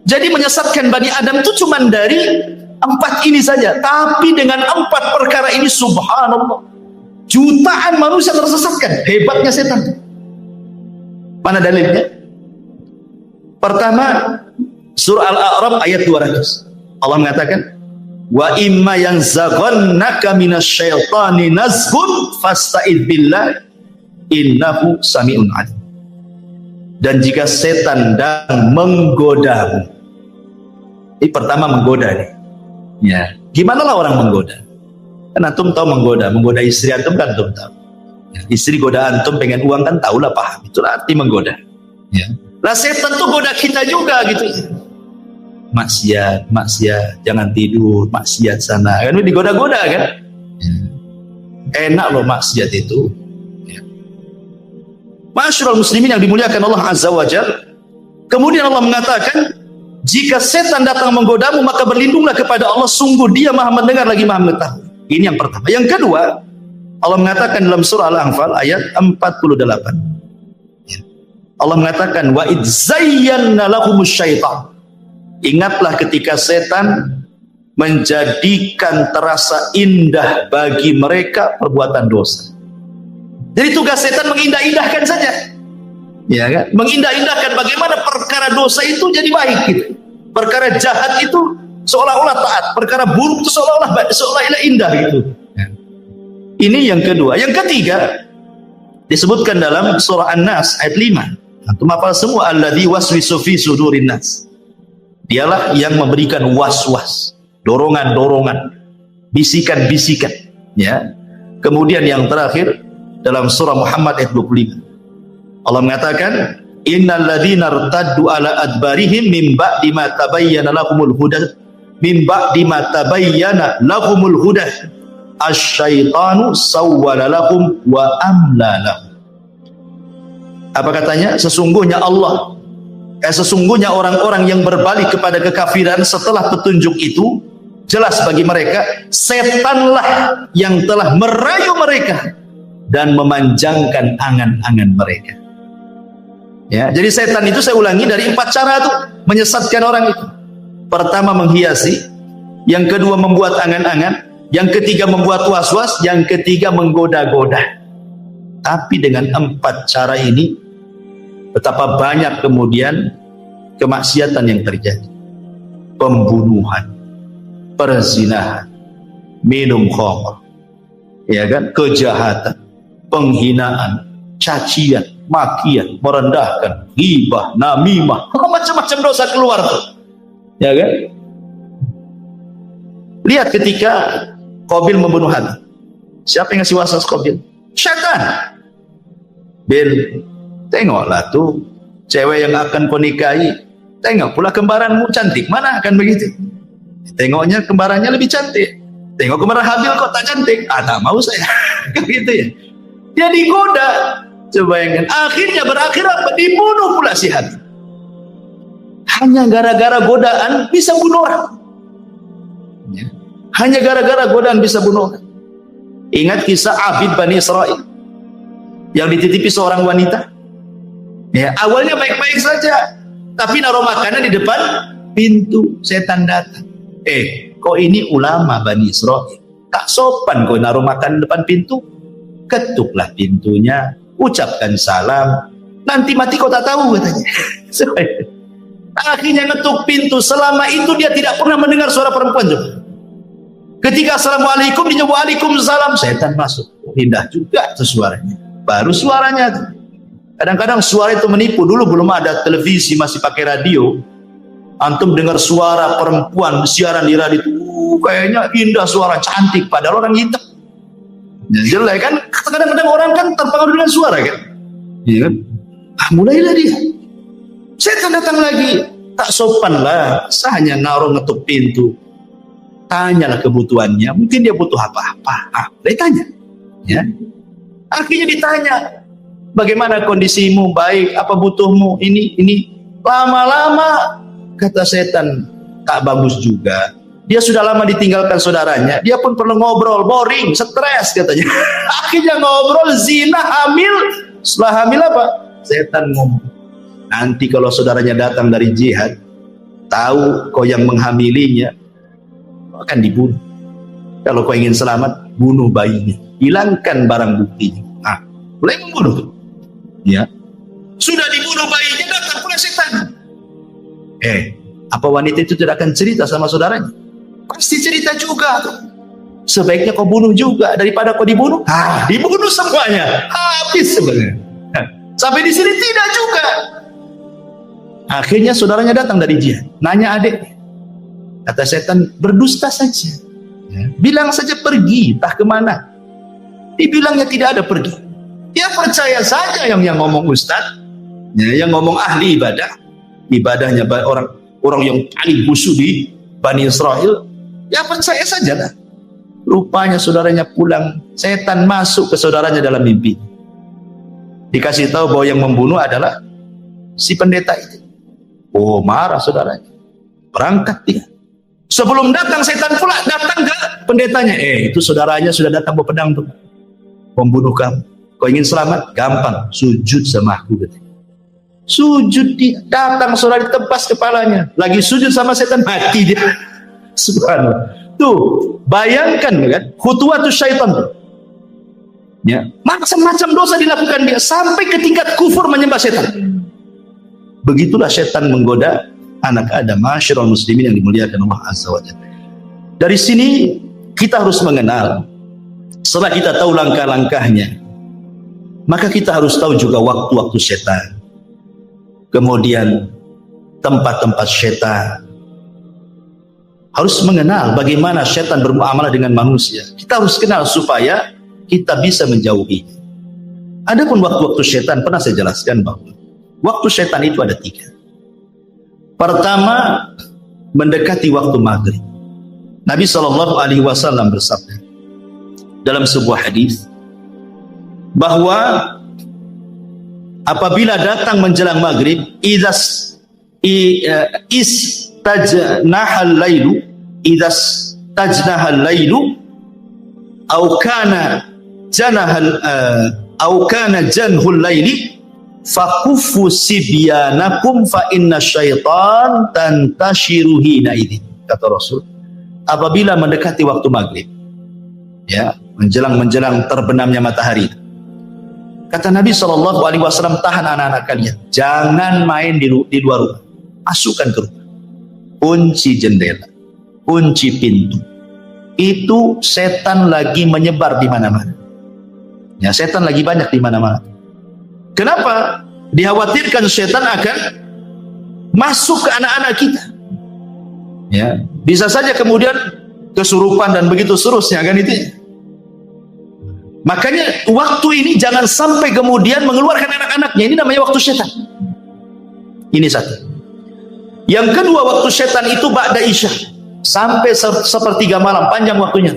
Jadi menyesatkan Bani Adam itu cuma dari 4 ini saja. Tapi dengan 4 perkara ini, subhanallah, jutaan manusia tersesatkan. Hebatnya setan. Mana dalilnya? Pertama, surah Al-A'raf ayat 200. Allah mengatakan, wa imma yanzaghannaka minasyaitani nazghun fasta'idz billah innahu sami'un alim. Dan jika setan dan menggodamu, ini pertama menggoda nih. Ya, gimana lah orang menggoda? Kan antum tahu menggoda istri antum kan antum tahu. Ya, istri goda antum pengen uang kan tahulah, paham. Itulah arti menggoda. Ya. Lah setan tuh goda kita juga gitu. Maksiat, jangan tidur, maksiat sana. Kan digoda-goda kan? Ya. Enak loh maksiat itu. Ma'asyiral muslimin yang dimuliakan Allah Azza wa Jalla. Kemudian Allah mengatakan, jika setan datang menggodamu, maka berlindunglah kepada Allah, sungguh Dia Maha mendengar lagi Maha mengetahui. Ini yang pertama. Yang kedua, Allah mengatakan dalam surah Al-Anfal ayat 48. Allah mengatakan, wa idzayyana lahumus syaitan. Ingatlah ketika setan menjadikan terasa indah bagi mereka perbuatan dosa. Jadi tugas setan mengindah-indahkan saja. Ya kan? Mengindah-indahkan bagaimana perkara dosa itu jadi baik gitu. Perkara jahat itu seolah-olah taat, perkara buruk itu seolah-olah indah gitu. Ya. Ini yang kedua. Yang ketiga, Disebutkan dalam surah An-Nas ayat 5. Antum hafal semua, alladzi waswisu fi sudurin nas. Dialah yang memberikan was-was, dorongan-dorongan, bisikan-bisikan, ya. Kemudian yang terakhir dalam surah Muhammad ayat 25. Allah mengatakan, innal ladzina irtaddu ala adbarihim min ba'di ma tabayyana lahumul huda min ba'di ma tabayyana lahumul huda asyaitanu sawwala lahum wa amla lahum. Apa katanya? Sesungguhnya sesungguhnya orang-orang yang berbalik kepada kekafiran setelah petunjuk itu, jelas bagi mereka setanlah yang telah merayu mereka dan memanjangkan angan-angan mereka. Ya, jadi setan itu saya ulangi dari 4 cara itu menyesatkan orang itu. Pertama menghiasi, yang kedua membuat angan-angan, yang ketiga membuat was-was, yang ketiga menggoda-goda. Tapi dengan 4 cara ini, betapa banyak kemudian kemaksiatan yang terjadi. Pembunuhan, perzinahan, minum khamr, ya kan, kejahatan, penghinaan, cacian, makian, merendahkan, ghibah, namimah, macam-macam dosa keluar tuh. Ya kan? Lihat ketika Qabil membunuh Habil. Siapa yang ngasih waswas Qabil? Syaitan. Bil, tengoklah tuh cewek yang akan kau nikahi, tengok pula kembaranmu cantik, mana akan begitu? Tengoknya kembarannya lebih cantik, tengok kembaran Habil kok tak cantik, tak mau saya. Gitu ya. Dia digoda, coba bayangkan, akhirnya berakhir apa? Dibunuh pula si Habil. Hanya gara-gara godaan bisa bunuh orang. Ya. Hanya gara-gara godaan bisa bunuh orang. Ingat kisah Abid Bani Israel yang dititipi seorang wanita. Ya, awalnya baik-baik saja, tapi naruh makanan di depan pintu, setan datang. Kok ini ulama Bani Israel, tak sopan kau naruh makanan di depan pintu. Ketuklah pintunya, ucapkan salam, nanti mati kau tak tahu, katanya. Akhirnya ngetuk pintu, selama itu dia tidak pernah mendengar suara perempuan. Ketika assalamualaikum, dia jawab waalaikumsalam, setan masuk. Indah juga itu suaranya, baru suaranya tuh. Kadang-kadang suara itu menipu. Dulu belum ada televisi, masih pakai radio. Antum dengar suara perempuan siaran di radio itu, kayaknya indah, suara cantik, padahal orang hitam. Jelek kan? Kadang-kadang orang kan terpengaruh dengan suara kan? Iya kan? Mulailah dia. Setan datang lagi, tak sopan lah. Hanya naruh ngetuk pintu. Tanyalah kebutuhannya. Mungkin dia butuh apa-apa. Dia tanya. Ya. Akhirnya ditanya, bagaimana kondisimu, baik, apa butuhmu, ini. Lama-lama kata setan, tak bagus juga. Dia sudah lama ditinggalkan saudaranya, dia pun perlu ngobrol, boring, stres katanya. Akhirnya ngobrol, zina, hamil. Setelah hamil apa? Setan ngomong, nanti kalau saudaranya datang dari jihad, tahu kau yang menghamilinya, akan dibunuh. Kalau kau ingin selamat, bunuh bayinya, hilangkan barang buktinya. Nah, mulai membunuh. Ya, sudah dibunuh bayinya, datang pula setan. Apa wanita itu tidak akan cerita sama saudaranya? Pasti cerita juga. Sebaiknya kau bunuh juga daripada kau dibunuh. Dibunuh semuanya, habis sebenarnya. Sampai di sini tidak juga. Akhirnya saudaranya datang dari jihad, nanya adik. Kata setan, berdusta saja. Bilang saja pergi, entah kemana. Dibilangnya tidak ada pergi. Dia percaya saja yang ngomong ustaz, yang ngomong ahli ibadah, ibadahnya orang yang paling khusyuk di Bani Israel, ya percaya saja lah. Rupanya saudaranya pulang, setan masuk ke saudaranya dalam mimpi. Dikasih tahu bahwa yang membunuh adalah si pendeta itu. Oh, marah saudaranya. Berangkat dia. Sebelum datang setan pula datang ke pendetanya. Itu saudaranya sudah datang bawa pedang tuh, membunuh kamu. Kau ingin selamat? Gampang, sujud sama aku, katanya. Sujud, dia datang, saudara ditebas kepalanya. Lagi sujud sama setan, mati dia. Subhanallah. Tuh, bayangkan kan, khutuwatus syaitan tuh. Ya, macam-macam dosa dilakukan dia sampai ke tingkat kufur menyembah setan. Begitulah setan menggoda anak Adam, masyarul muslimin yang dimuliakan Allah Azza wa Jalla. Dari sini kita harus mengenal, setelah kita tahu langkah-langkahnya, Maka kita harus tahu juga waktu-waktu setan, kemudian tempat-tempat setan. Harus mengenal bagaimana setan bermuamalah dengan manusia. Kita harus kenal supaya kita bisa menjauhi. Adapun waktu-waktu setan, pernah saya jelaskan bahwa waktu setan itu ada 3. Pertama, mendekati waktu maghrib. Nabi SAW bersabda dalam sebuah hadis bahwa apabila datang menjelang maghrib, istajnahal lailu, au kana janhul laili fakuffu sibyanakum fa inna syaitan tantashiru hina idin. Kata Rasul, apabila mendekati waktu maghrib, ya, menjelang terbenamnya matahari, kata Nabi SAW, tahan anak-anak kalian, jangan main di luar rumah, masukkan ke rumah, kunci jendela, kunci pintu. Itu setan lagi menyebar di mana-mana. Ya, setan lagi banyak di mana-mana. Kenapa? Dikhawatirkan setan akan masuk ke anak-anak kita. Ya, bisa saja kemudian kesurupan dan begitu seterusnya, kan itu. Makanya waktu ini jangan sampai kemudian mengeluarkan anak-anaknya. Ini namanya waktu setan. Ini satu. Yang kedua, waktu setan itu ba'da isya sampai sepertiga malam, panjang waktunya.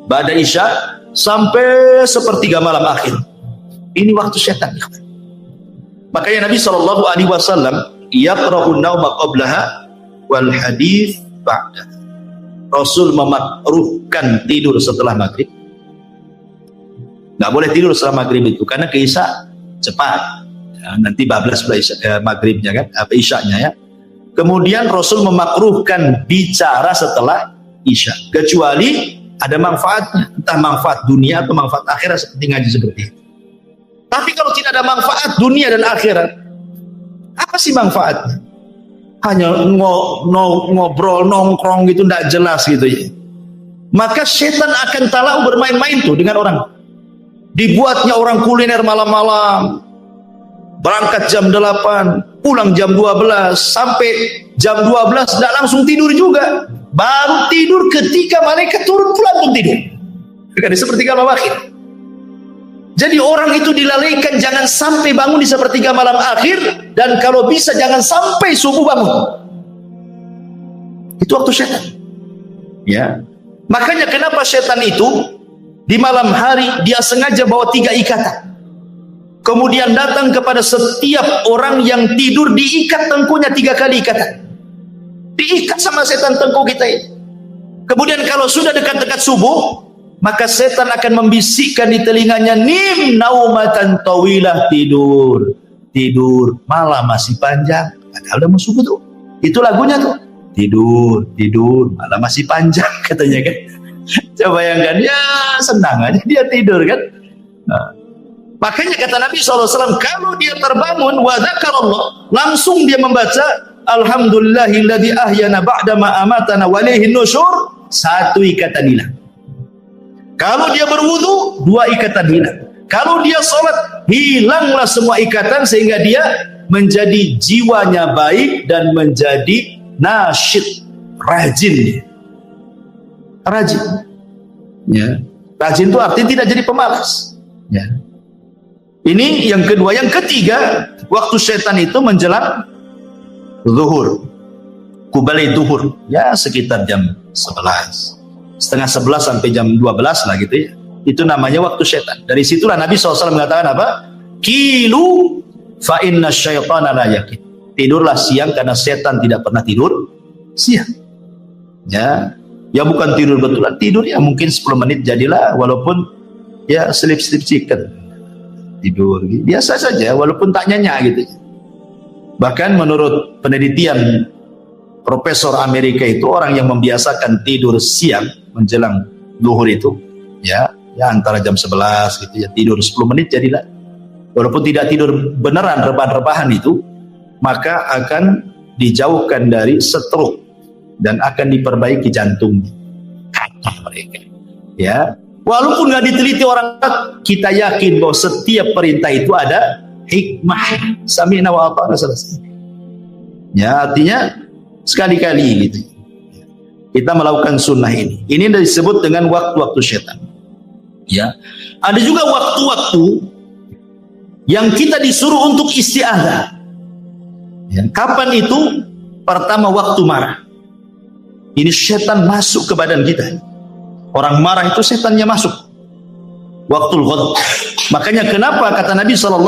Ba'da isya sampai sepertiga malam akhir. Ini waktu setan. Makanya Nabi SAW yaqra'un nauma qablaha wal hadits ba'da. Rasul memakruhkan tidur setelah maghrib. Nggak boleh tidur setelah maghrib itu karena ke isya cepat. Ya, nanti bablas maghribnya kan, apa isyanya ya. Kemudian Rasul memakruhkan bicara setelah isya, kecuali ada manfaatnya, entah manfaat dunia atau manfaat akhirat seperti ngaji seperti itu. Tapi kalau tidak ada manfaat dunia dan akhirat, apa sih manfaatnya? Hanya ngobrol, nongkrong gitu, tidak jelas gitu ya. Maka setan akan talau bermain-main tuh dengan orang. Dibuatnya orang kuliner malam-malam, berangkat jam 8, pulang jam 12, sampai jam 12 tidak langsung tidur juga, baru tidur ketika malaikat turun pulang pun tidur. Seperti malam akhir. Jadi orang itu dilalaikan jangan sampai bangun di sepertiga malam akhir, dan kalau bisa jangan sampai subuh bangun. Itu waktu setan. Ya. Makanya kenapa setan itu di malam hari dia sengaja bawa 3 ikatan. Kemudian datang kepada setiap orang yang tidur, diikat tengkunya 3 kali ikatan. Diikat sama setan tengku kita ini. Kemudian kalau sudah dekat-dekat subuh, maka setan akan membisikkan di telinganya, nim naumatan tawilah, tidur, tidur, malam masih panjang. Padahal udah mau subuh tuh. Itu lagunya tuh. Tidur, tidur, malam masih panjang katanya kan. Coba bayangkan, ya senang aja dia tidur kan. Nah, makanya kata Nabi SAW, kalau dia terbangun wa dzakarallah, langsung dia membaca alhamdulillahilladzi ahyana ba'dama amatana wa ilaihin nusyur, 1 ikatan hilang. Kalau dia berwudu, 2 ikatan hilang. Kalau dia sholat, hilanglah semua ikatan sehingga dia menjadi jiwanya baik dan menjadi nasyid, rajin dia. Rajin. Ya. Rajin itu artinya tidak jadi pemalas. Ya. Ini yang kedua. Yang ketiga, waktu setan itu menjelang zuhur, kubalai zuhur, ya sekitar jam 11, setengah 11 sampai jam 12 lah gitu ya. Itu namanya waktu setan. Dari situlah Nabi SAW mengatakan apa? Kilu fa inna syaitana la yaqin. Tidurlah siang karena setan tidak pernah tidur siang. Ya, ya bukan tidur betulan, tidur ya mungkin 10 menit jadilah, walaupun ya sleep chicken, tidur biasa saja walaupun tak nyenyak gitu. Bahkan menurut penelitian Profesor Amerika itu, orang yang membiasakan tidur siang menjelang zuhur itu ya antara jam 11 gitu ya, tidur 10 menit jadilah, walaupun tidak tidur beneran rebahan-rebahan itu, maka akan dijauhkan dari stroke dan akan diperbaiki jantungnya, kata mereka. Ya, Walaupun nggak diteliti orang, kita yakin bahwa setiap perintah itu ada hikmah. Sami'na wa ata'na, selesai. Ya, artinya sekali-kali gitu kita melakukan sunnah ini. Ini disebut dengan waktu-waktu syaitan. Ya, ada juga waktu-waktu yang kita disuruh untuk isti'adzah. Ya, kapan itu? Pertama, waktu marah. Ini syaitan masuk ke badan kita. Orang marah itu setannya masuk. Waktul ghadab. Makanya kenapa kata Nabi SAW,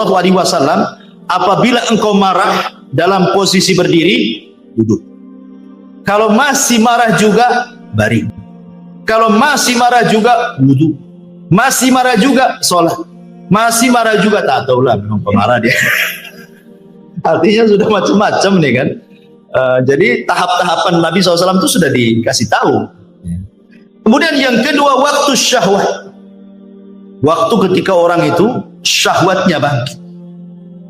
apabila engkau marah dalam posisi berdiri, duduk. Kalau masih marah juga, baring. Kalau masih marah juga, wudu. Masih marah juga, sholat. Masih marah juga, tak tahulah memang pemarah dia. Artinya sudah macam-macam nih kan. Jadi tahap-tahapan Nabi SAW itu sudah dikasih tahu. Kemudian yang kedua, waktu syahwat. Waktu ketika orang itu syahwatnya bangkit.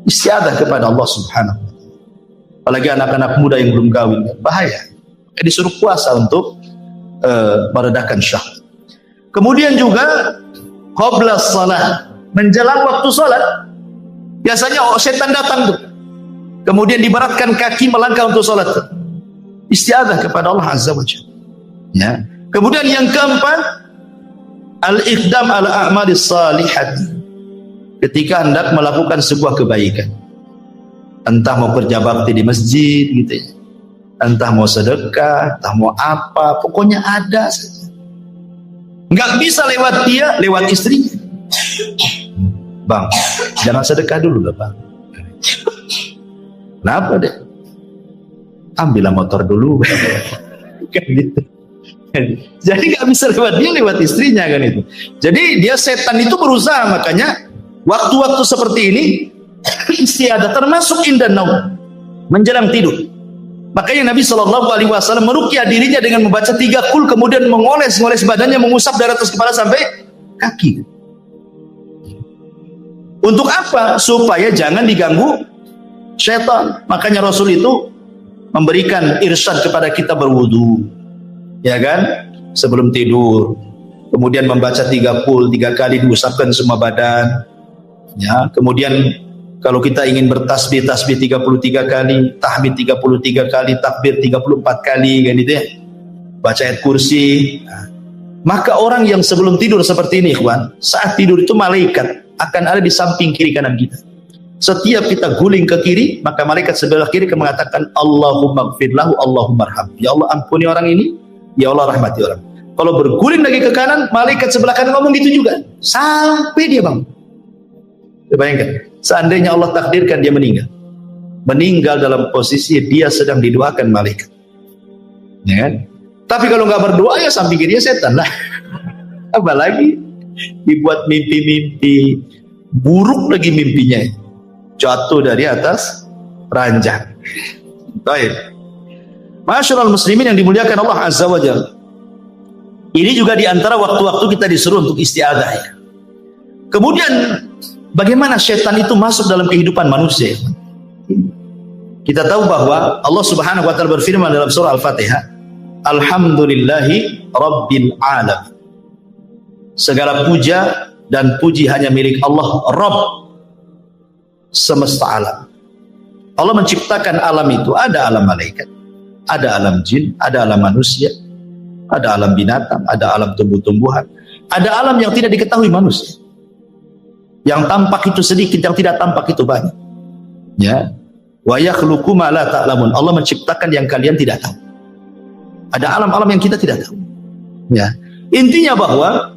Istiadah kepada Allah Subhanahu wa ta'ala. Apalagi anak-anak muda yang belum kawin, bahaya. Disuruh puasa untuk meredakan syahwat. Kemudian juga qabla shalah, menjelang waktu salat. Biasanya setan datang tuh. Kemudian diberatkan kaki melangkah untuk salat. Istiadah kepada Allah Azza wa Jalla. Ya. Kemudian yang keempat, al-iqdam ala a'malis salihati. Ketika hendak melakukan sebuah kebaikan. Entah mau kerja bakti di masjid gitu ya. Entah mau sedekah, entah mau apa, pokoknya ada saja. Enggak bisa lewat dia, lewat istrinya. Bang, jangan sedekah dulu lah, Bang. Kenapa deh? Ambillah motor dulu. Kan gitu. Jadi nggak bisa lewat dia, lewat istrinya kan itu. Jadi dia setan itu berusaha, makanya waktu-waktu seperti ini istiadah termasuk indan naum, menjelang tidur. Makanya Nabi SAW meruqyah dirinya dengan membaca 3 qul, kemudian mengoles-ngoles badannya, mengusap dari atas kepala sampai kaki. Untuk apa? Supaya jangan diganggu setan. Makanya Rasul itu memberikan irsyad kepada kita berwudu. Ya kan, sebelum tidur, kemudian membaca 3 qul, 3 kali diusapkan semua badan. Ya, kemudian kalau kita ingin bertasbih, tasbih 33 kali, tahmid 33 kali, takbir 34 kali, kan itu ya. Baca ayat kursi. Nah, maka orang yang sebelum tidur seperti ini, ikhwan, saat tidur itu malaikat akan ada di samping kiri kanan kita. Setiap kita guling ke kiri, maka malaikat sebelah kiri akan mengatakan Allahumma gfir lahu, Allahumma arham. Ya Allah, ampuni orang ini. Ya Allah, rahmati orang. Kalau berguling lagi ke kanan, malaikat sebelah kanan ngomong gitu juga. Sampai dia bangun. Bayangkan, seandainya Allah takdirkan dia meninggal. Meninggal dalam posisi dia sedang didoakan malaikat. Ya kan? Tapi kalau nggak berdoa, ya samping kiri setan lah. Apalagi dibuat mimpi-mimpi buruk lagi mimpinya. Jatuh dari atas ranjang. Baik. Masyarul muslimin yang dimuliakan Allah Azza wa Jalla. Ini juga diantara waktu-waktu kita disuruh untuk istiadah ya. Kemudian bagaimana syaitan itu masuk dalam kehidupan manusia? Kita tahu bahwa Allah Subhanahu wa taala berfirman dalam surah Al-Fatihah, Alhamdulillahi Rabbil Alamin. Segala puja dan puji hanya milik Allah, Rabb semesta alam. Allah menciptakan alam itu, ada alam malaikat, ada alam jin, ada alam manusia, ada alam binatang, ada alam tumbuh-tumbuhan, ada alam yang tidak diketahui manusia. Yang tampak itu sedikit, yang tidak tampak itu banyak. Ya. Wa yakhluqu ma la ta'lamun. Allah menciptakan yang kalian tidak tahu. Ada alam-alam yang kita tidak tahu. Ya. Intinya bahwa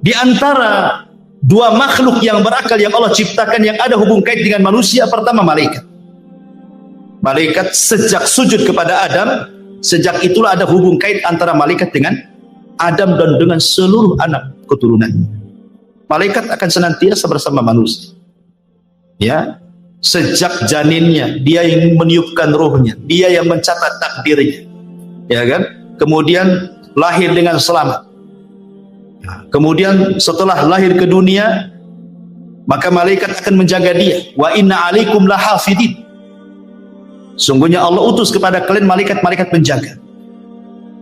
di antara dua makhluk yang berakal yang Allah ciptakan yang ada hubung kait dengan manusia, pertama malaikat. Malaikat sejak sujud kepada Adam, sejak itulah ada hubung kait antara malaikat dengan Adam dan dengan seluruh anak keturunannya. Malaikat akan senantiasa bersama manusia. Ya, sejak janinnya, dia yang meniupkan rohnya, dia yang mencatat takdirnya. Ya kan? Kemudian lahir dengan selamat. Kemudian setelah lahir ke dunia, maka malaikat akan menjaga dia. Wa inna alaikum lahafidin. Sungguhnya Allah utus kepada kalian malaikat-malaikat penjaga.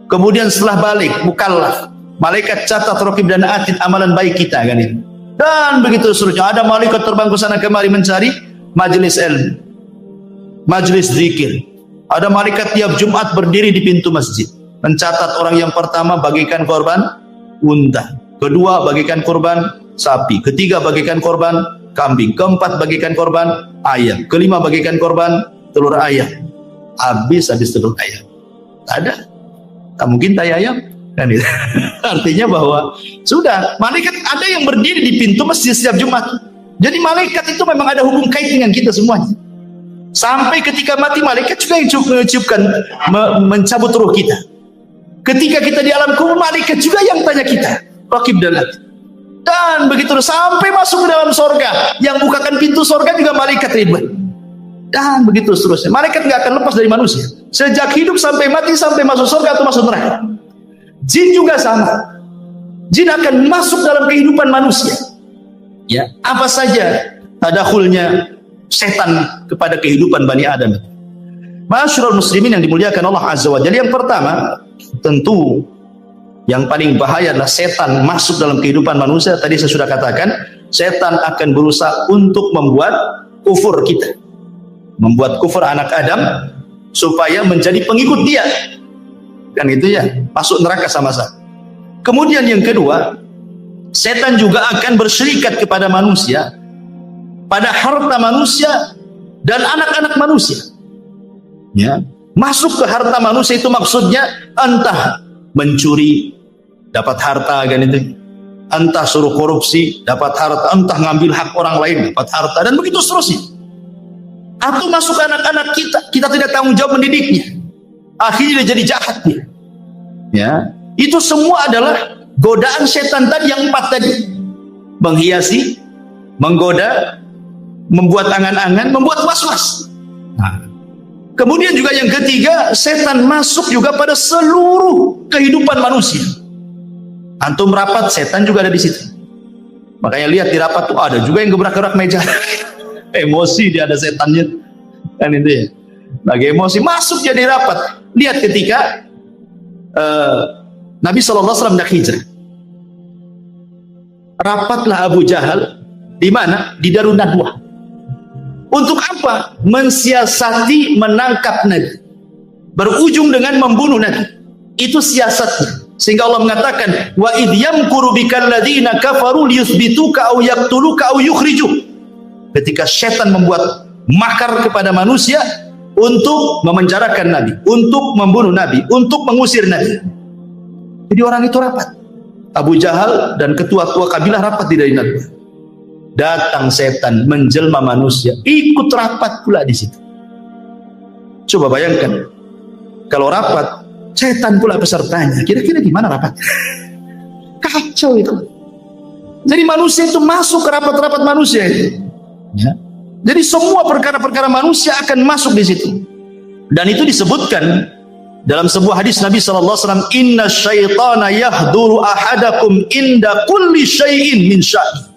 Kemudian setelah balik, mukallaf, Malaikat catat, raqib dan atid amalan baik kita kan itu. Dan begitu seterusnya. Ada malaikat terbang ke sana kemari mencari majelis ilmu, majelis zikir. Ada malaikat tiap Jumat berdiri di pintu masjid, mencatat orang yang pertama bagikan korban unta, kedua bagikan korban sapi, ketiga bagikan korban kambing, keempat bagikan korban ayam, kelima bagikan korban telur ayam. Habis telur ayam. Ada? Tak mungkin tai ayam. Kan itu. Artinya bahwa sudah malaikat ada yang berdiri di pintu masjid setiap Jumat. Jadi malaikat itu memang ada hubung kait dengan kita semuanya. Sampai ketika mati malaikat juga yang mencabut ruh kita. Ketika kita di alam kubur malaikat juga yang tanya kita, raqib dan atid. Dan begitu sampai masuk ke dalam sorga, yang bukakan pintu sorga juga malaikat ribuan. Dan begitu seterusnya. Malaikat nggak akan lepas dari manusia. Sejak hidup sampai mati, sampai masuk sorga atau masuk neraka. Jin juga sama. Jin akan masuk dalam kehidupan manusia. Ya, apa saja tadakhulnya setan kepada kehidupan Bani Adam. Ma'asyiral muslimin yang dimuliakan Allah Azza wa Jalla. Yang pertama, tentu yang paling bahaya adalah setan masuk dalam kehidupan manusia. Tadi saya sudah katakan, setan akan berusaha untuk membuat kufur kita, membuat kufur anak Adam supaya menjadi pengikut dia. Kan itu ya, masuk neraka sama-sama. Kemudian yang kedua, setan juga akan berserikat kepada manusia, pada harta manusia dan anak-anak manusia. Ya, masuk ke harta manusia itu maksudnya entah mencuri dapat harta kan itu, entah suruh korupsi dapat harta, entah ngambil hak orang lain dapat harta, dan begitu seterusnya. Atau masuk ke anak-anak kita tidak tanggung jawab mendidiknya, akhirnya dia jadi jahat dia. Ya, itu semua adalah godaan setan tadi yang 4 tadi. Menghiasi, menggoda, membuat angan-angan, membuat was-was. Nah, kemudian juga yang ketiga, setan masuk juga pada seluruh kehidupan manusia. Antum rapat, setan juga ada di situ. Makanya lihat di rapat tuh ada juga yang gebrak-gebrak meja. Emosi dia, ada setannya. Kan itu ya. Lagi emosi masuk jadi rapat. Lihat ketika Nabi SAW hendak hijrah. Rapatlah Abu Jahal di mana? Di Darun Nadwah. Untuk apa? Mensiasati menangkap Nabi. Berujung dengan membunuh Nabi. Itu siasatnya. Sehingga Allah mengatakan, wa idh yamkuru bikal ladzina kafaru liyuthbituka aw yaqtuluka aw yukhrijuk. Ketika setan membuat makar kepada manusia untuk memenjarakan Nabi, untuk membunuh Nabi, untuk mengusir Nabi. Jadi orang itu rapat. Abu Jahal dan ketua-ketua kabilah rapat di Darun Nadwah. Datang setan menjelma manusia, ikut rapat pula di situ. Coba bayangkan, kalau rapat, setan pula pesertanya. Kira-kira gimana rapat? Kacau itu. Jadi manusia itu masuk ke rapat-rapat manusia itu. Ya. Jadi semua perkara-perkara manusia akan masuk di situ. Dan itu disebutkan dalam sebuah hadis Nabi SAW, inna syaitana yahduru ahadakum inda kulli syai'in min sya'i.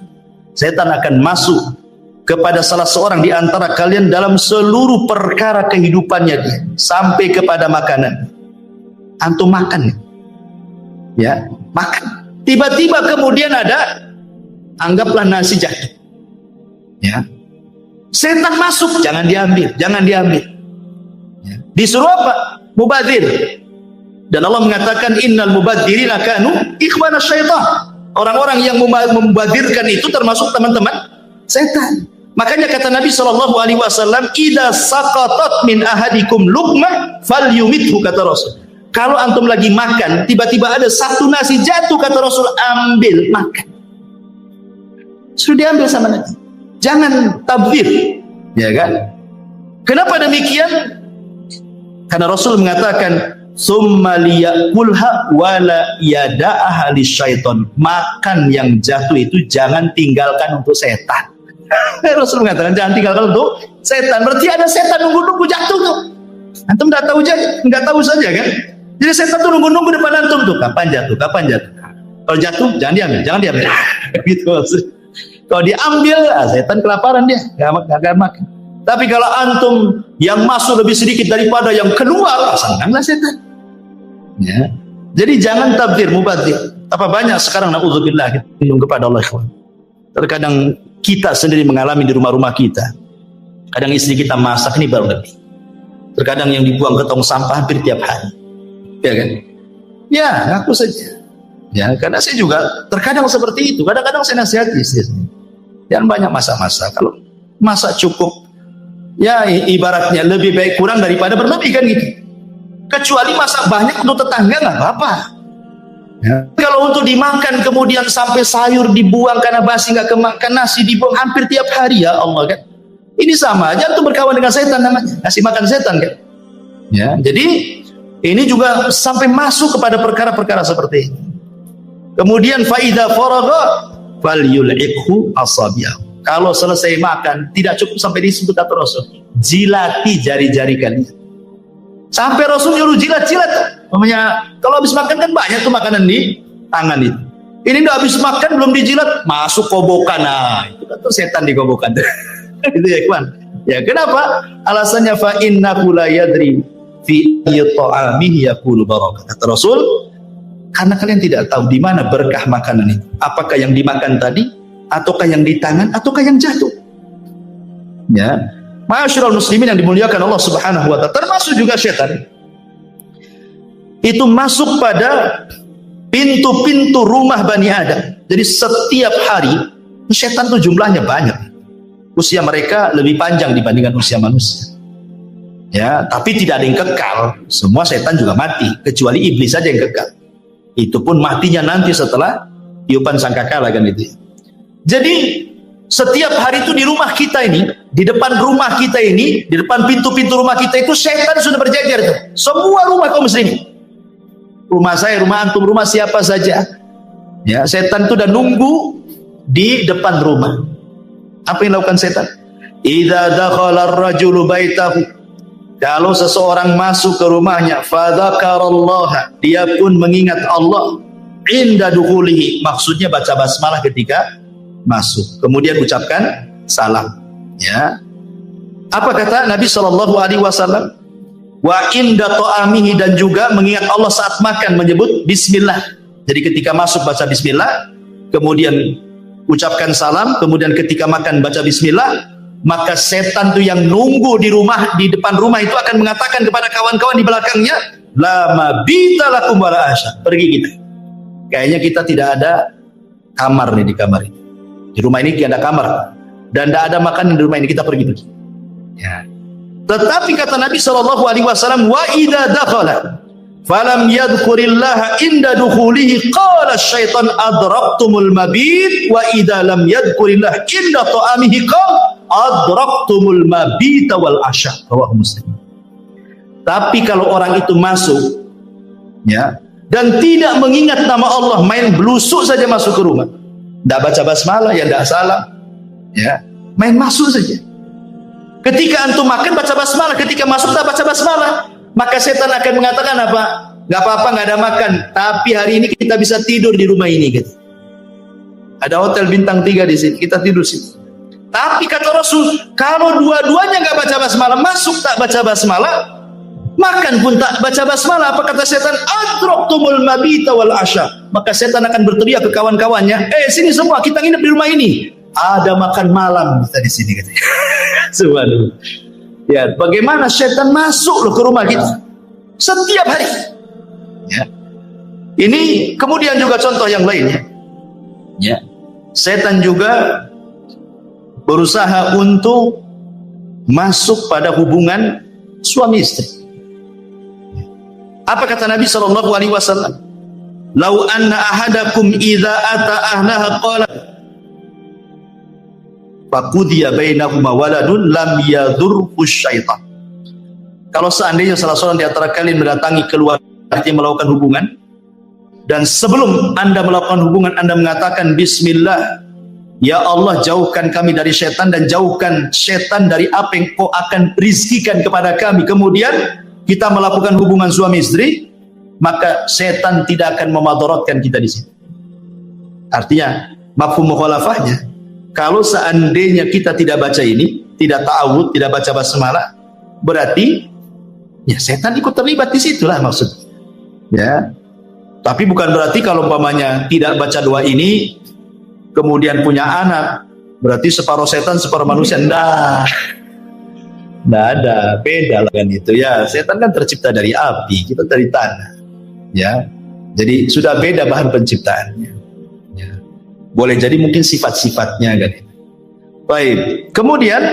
Setan akan masuk kepada salah seorang di antara kalian dalam seluruh perkara kehidupannya dia, sampai kepada makanan. Antum makan, ya, makan. Tiba-tiba kemudian ada, anggaplah nasi jatuh, ya. Setan masuk, jangan diambil, jangan diambil. Ya. Disuruh apa? Mubadzir. Dan Allah mengatakan innal mubadzirina kanu ikhwana syaitan. Orang-orang yang membadzirkan itu termasuk teman-teman setan. Makanya kata Nabi SAW, idza saqatat min ahadikum luqmah falyumithu, kata Rasul. Kalau antum lagi makan, tiba-tiba ada satu nasi jatuh, kata Rasul, ambil, makan. Sudah diambil sama Nabi. Jangan tabdzir, ya kan? Kenapa demikian? Karena Rasul mengatakan, summa liyakulha wala yada'aha lisyaiton. Makan yang jatuh itu jangan tinggalkan untuk setan. Rasul mengatakan jangan tinggalkan untuk setan. Berarti ada setan nunggu-nunggu jatuh tuh. Antum nggak tahu saja kan? Jadi setan tuh nunggu-nunggu depan antum tuh, kapan jatuh, kapan jatuh. Kalau jatuh jangan diambil, jangan diambil. Gitu maksud. Kalau diambil, setan kelaparan dia, nggak makan. Tapi kalau antum yang masuk lebih sedikit daripada yang keluar, senanglah setan. Ya. Jadi jangan tabdir, mubadzir. Apa banyak sekarang naudzubillah kepada Allah, ikhwan. Terkadang kita sendiri mengalami di rumah-rumah kita. Kadang istri kita masak ini baru lebih. Terkadang yang dibuang ke tong sampah hampir tiap hari. Ya kan? Ya, ngaku saja. Ya, karena saya juga terkadang seperti itu. Kadang-kadang saya nasihati istri. Jangan banyak masak-masak. Kalau masak cukup, ya ibaratnya lebih baik kurang daripada berlebih kan gitu. Kecuali masak banyak untuk tetangga nggak apa-apa. Ya. Kalau untuk dimakan kemudian sampai sayur dibuang karena basi nggak kemakan, nasi dibuang hampir tiap hari, ya Allah kan. Ini sama aja untuk berkawan dengan setan namanya, ngasih makan setan kan. Ya, jadi ini juga sampai masuk kepada perkara-perkara seperti ini. Kemudian faida faragha falyul'iqhu asabi'ahu. Kalau selesai makan tidak cukup sampai disebut kata Rasul, jilati jari-jari kalian. Sampai Rasul nyuruh jilat-jilat. Namanya kalau habis makan kan banyak tuh makanan di tangan itu. Ini udah habis makan belum dijilat, masuk kobokan. Nah, itu kan tuh setan di kobokan. Itu ya, kawan. Ya, kenapa? Alasannya fa innahu la yadri fi ta'amihi yaqulu barakah. Kata Rasul, karena kalian tidak tahu di mana berkah makanan itu. Apakah yang dimakan tadi, ataukah yang di tangan, ataukah yang jatuh. Ya. Ma'asyiral muslimin yang dimuliakan Allah Subhanahu wa taala, termasuk juga setan. Itu masuk pada pintu-pintu rumah Bani Adam. Jadi setiap hari setan itu jumlahnya banyak. Usia mereka lebih panjang dibandingkan usia manusia. Ya, tapi tidak ada yang kekal. Semua setan juga mati, kecuali iblis saja yang kekal. Itu pun matinya nanti setelah tiupan sangkakala kan itu. Jadi setiap hari itu di rumah kita ini, di depan rumah kita ini, di depan pintu-pintu rumah kita itu setan sudah berjajar itu. Semua rumah kaum muslimin. Rumah saya, rumah antum, rumah siapa saja. Ya, setan itu udah nunggu di depan rumah. Apa yang dilakukan setan? Idza dakhala ar-rajulu baitahu. Kalau seseorang masuk ke rumahnya, fadzakarallaha, dia pun mengingat Allah inda dukhulihi, maksudnya baca basmalah ketika masuk. Kemudian ucapkan salam. Ya. Apa kata Nabi sallallahu alaihi wasallam? Wa inda ta'amihi, dan juga mengingat Allah saat makan menyebut bismillah. Jadi ketika masuk baca bismillah, kemudian ucapkan salam, kemudian ketika makan baca bismillah, maka setan itu yang nunggu di rumah, di depan rumah itu akan mengatakan kepada kawan-kawan di belakangnya, la mabita lakum wala asya. Pergi kita. Kayaknya kita tidak ada kamar nih di kamar ini. Di rumah ini tidak ada kamar dan tidak ada makanan di rumah ini, kita pergi. Ya. Tetapi kata Nabi sallallahu alaihi wasallam, wa idza dakhala falam yadhkurillaha inda dukhulihi qala syaitan adraktumul mabit, wa idza lam yadhkurillah inda ta'amihi qala adraktumul mabita wal asya. Rawahu Muslim. Tapi kalau orang itu masuk, ya, dan tidak mengingat nama Allah, main belusuk saja masuk ke rumah, tidak baca basmalah, ya tidak salam, ya, main masuk saja. Ketika antum makan baca basmalah, ketika masuk tak baca basmalah, maka setan akan mengatakan apa? Gak apa-apa, gak ada makan, tapi hari ini kita bisa tidur di rumah ini gitu. Ada hotel bintang 3 di sini, kita tidur sini. Tapi kata Rasul, kalau dua-duanya gak baca basmalah, masuk tak baca basmalah, makan pun tak baca basmalah, apa kata setan? Adraktumul mabita wal asya. Maka setan akan berteriak ke kawan-kawannya, sini semua, kita nginep di rumah ini. Ada makan malam kita di sini katanya. Subhanallah. Ya, bagaimana setan masuk loh ke rumah kita setiap hari. Ya. Ini kemudian juga contoh yang lainnya. Ya. Setan juga berusaha untuk masuk pada hubungan suami istri. Apa kata Nabi sallallahu alaihi wasallam? Lau anna ahadakum idza ata ahlaha qala faqudiya bainahuma waladun lam yadurhu syaitan. Kalau seandainya salah seorang di antara kalian mendatangi keluarga yang melakukan hubungan, dan sebelum Anda melakukan hubungan Anda mengatakan bismillah, ya Allah jauhkan kami dari syaitan dan jauhkan syaitan dari apa yang kau akan rizkikan kepada kami, kemudian kita melakukan hubungan suami istri, maka syaitan tidak akan memadaratkan kita di sini. Artinya mafhum mukhalafahnya, kalau seandainya kita tidak baca ini, tidak ta'awud, tidak baca basmalah, berarti ya setan ikut terlibat di situlah maksudnya. Ya. Tapi bukan berarti kalau umpamanya tidak baca doa ini kemudian punya anak, berarti separuh setan separuh manusia. Nggak ada, beda lah kan itu ya. Setan kan tercipta dari api, kita dari tanah, ya. Jadi sudah beda bahan penciptaannya. Ya. Boleh jadi mungkin sifat-sifatnya kan. Baik. Kemudian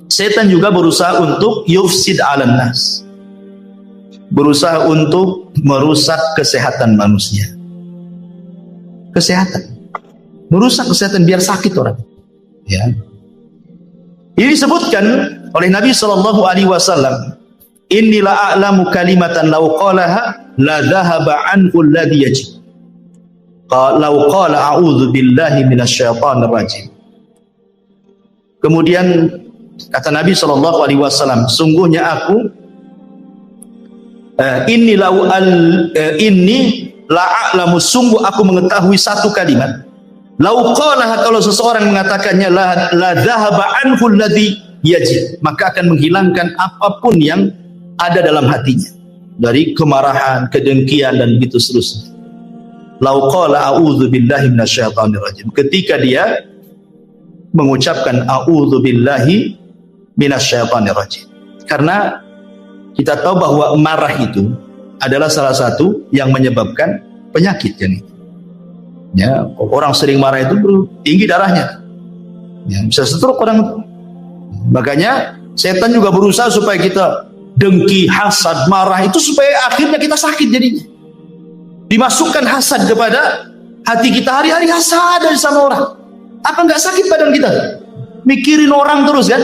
setan juga berusaha untuk yufsid 'alan nas. Berusaha untuk merusak kesehatan manusia. Kesehatan. Merusak kesehatan biar sakit orang. Ya. Ini disebutkan oleh Nabi sallallahu alaihi wasallam, "Inni la a'lamu kalimatan law qalaha la dhahaba anhu alladhi yajid." Law qala a'udzu billahi minasyaitonir rajim. Kemudian kata Nabi sallallahu alaihi wasallam, sungguhnya aku inni la'alamu, sungguh aku mengetahui satu kalimat. Lau qalaha, kalau seseorang mengatakannya, la dhahaba anhu alladhi yajid, maka akan menghilangkan apapun yang ada dalam hatinya dari kemarahan, kedengkian dan begitu seterusnya. Lau qala a'udzu billahi minasyaitonir rajim, ketika dia mengucapkan a'udzu billahi minasyaitonir rajim. Karena kita tahu bahwa marah itu adalah salah satu yang menyebabkan penyakit, jadi ya, orang sering marah itu tinggi darahnya, ya, bisa stroke orang itu. Makanya setan juga berusaha supaya kita dengki, hasad, marah itu supaya akhirnya kita sakit jadinya. Dimasukkan hasad kepada hati kita, hari-hari hasad dari sama orang. Apa nggak sakit badan kita? Mikirin orang terus kan?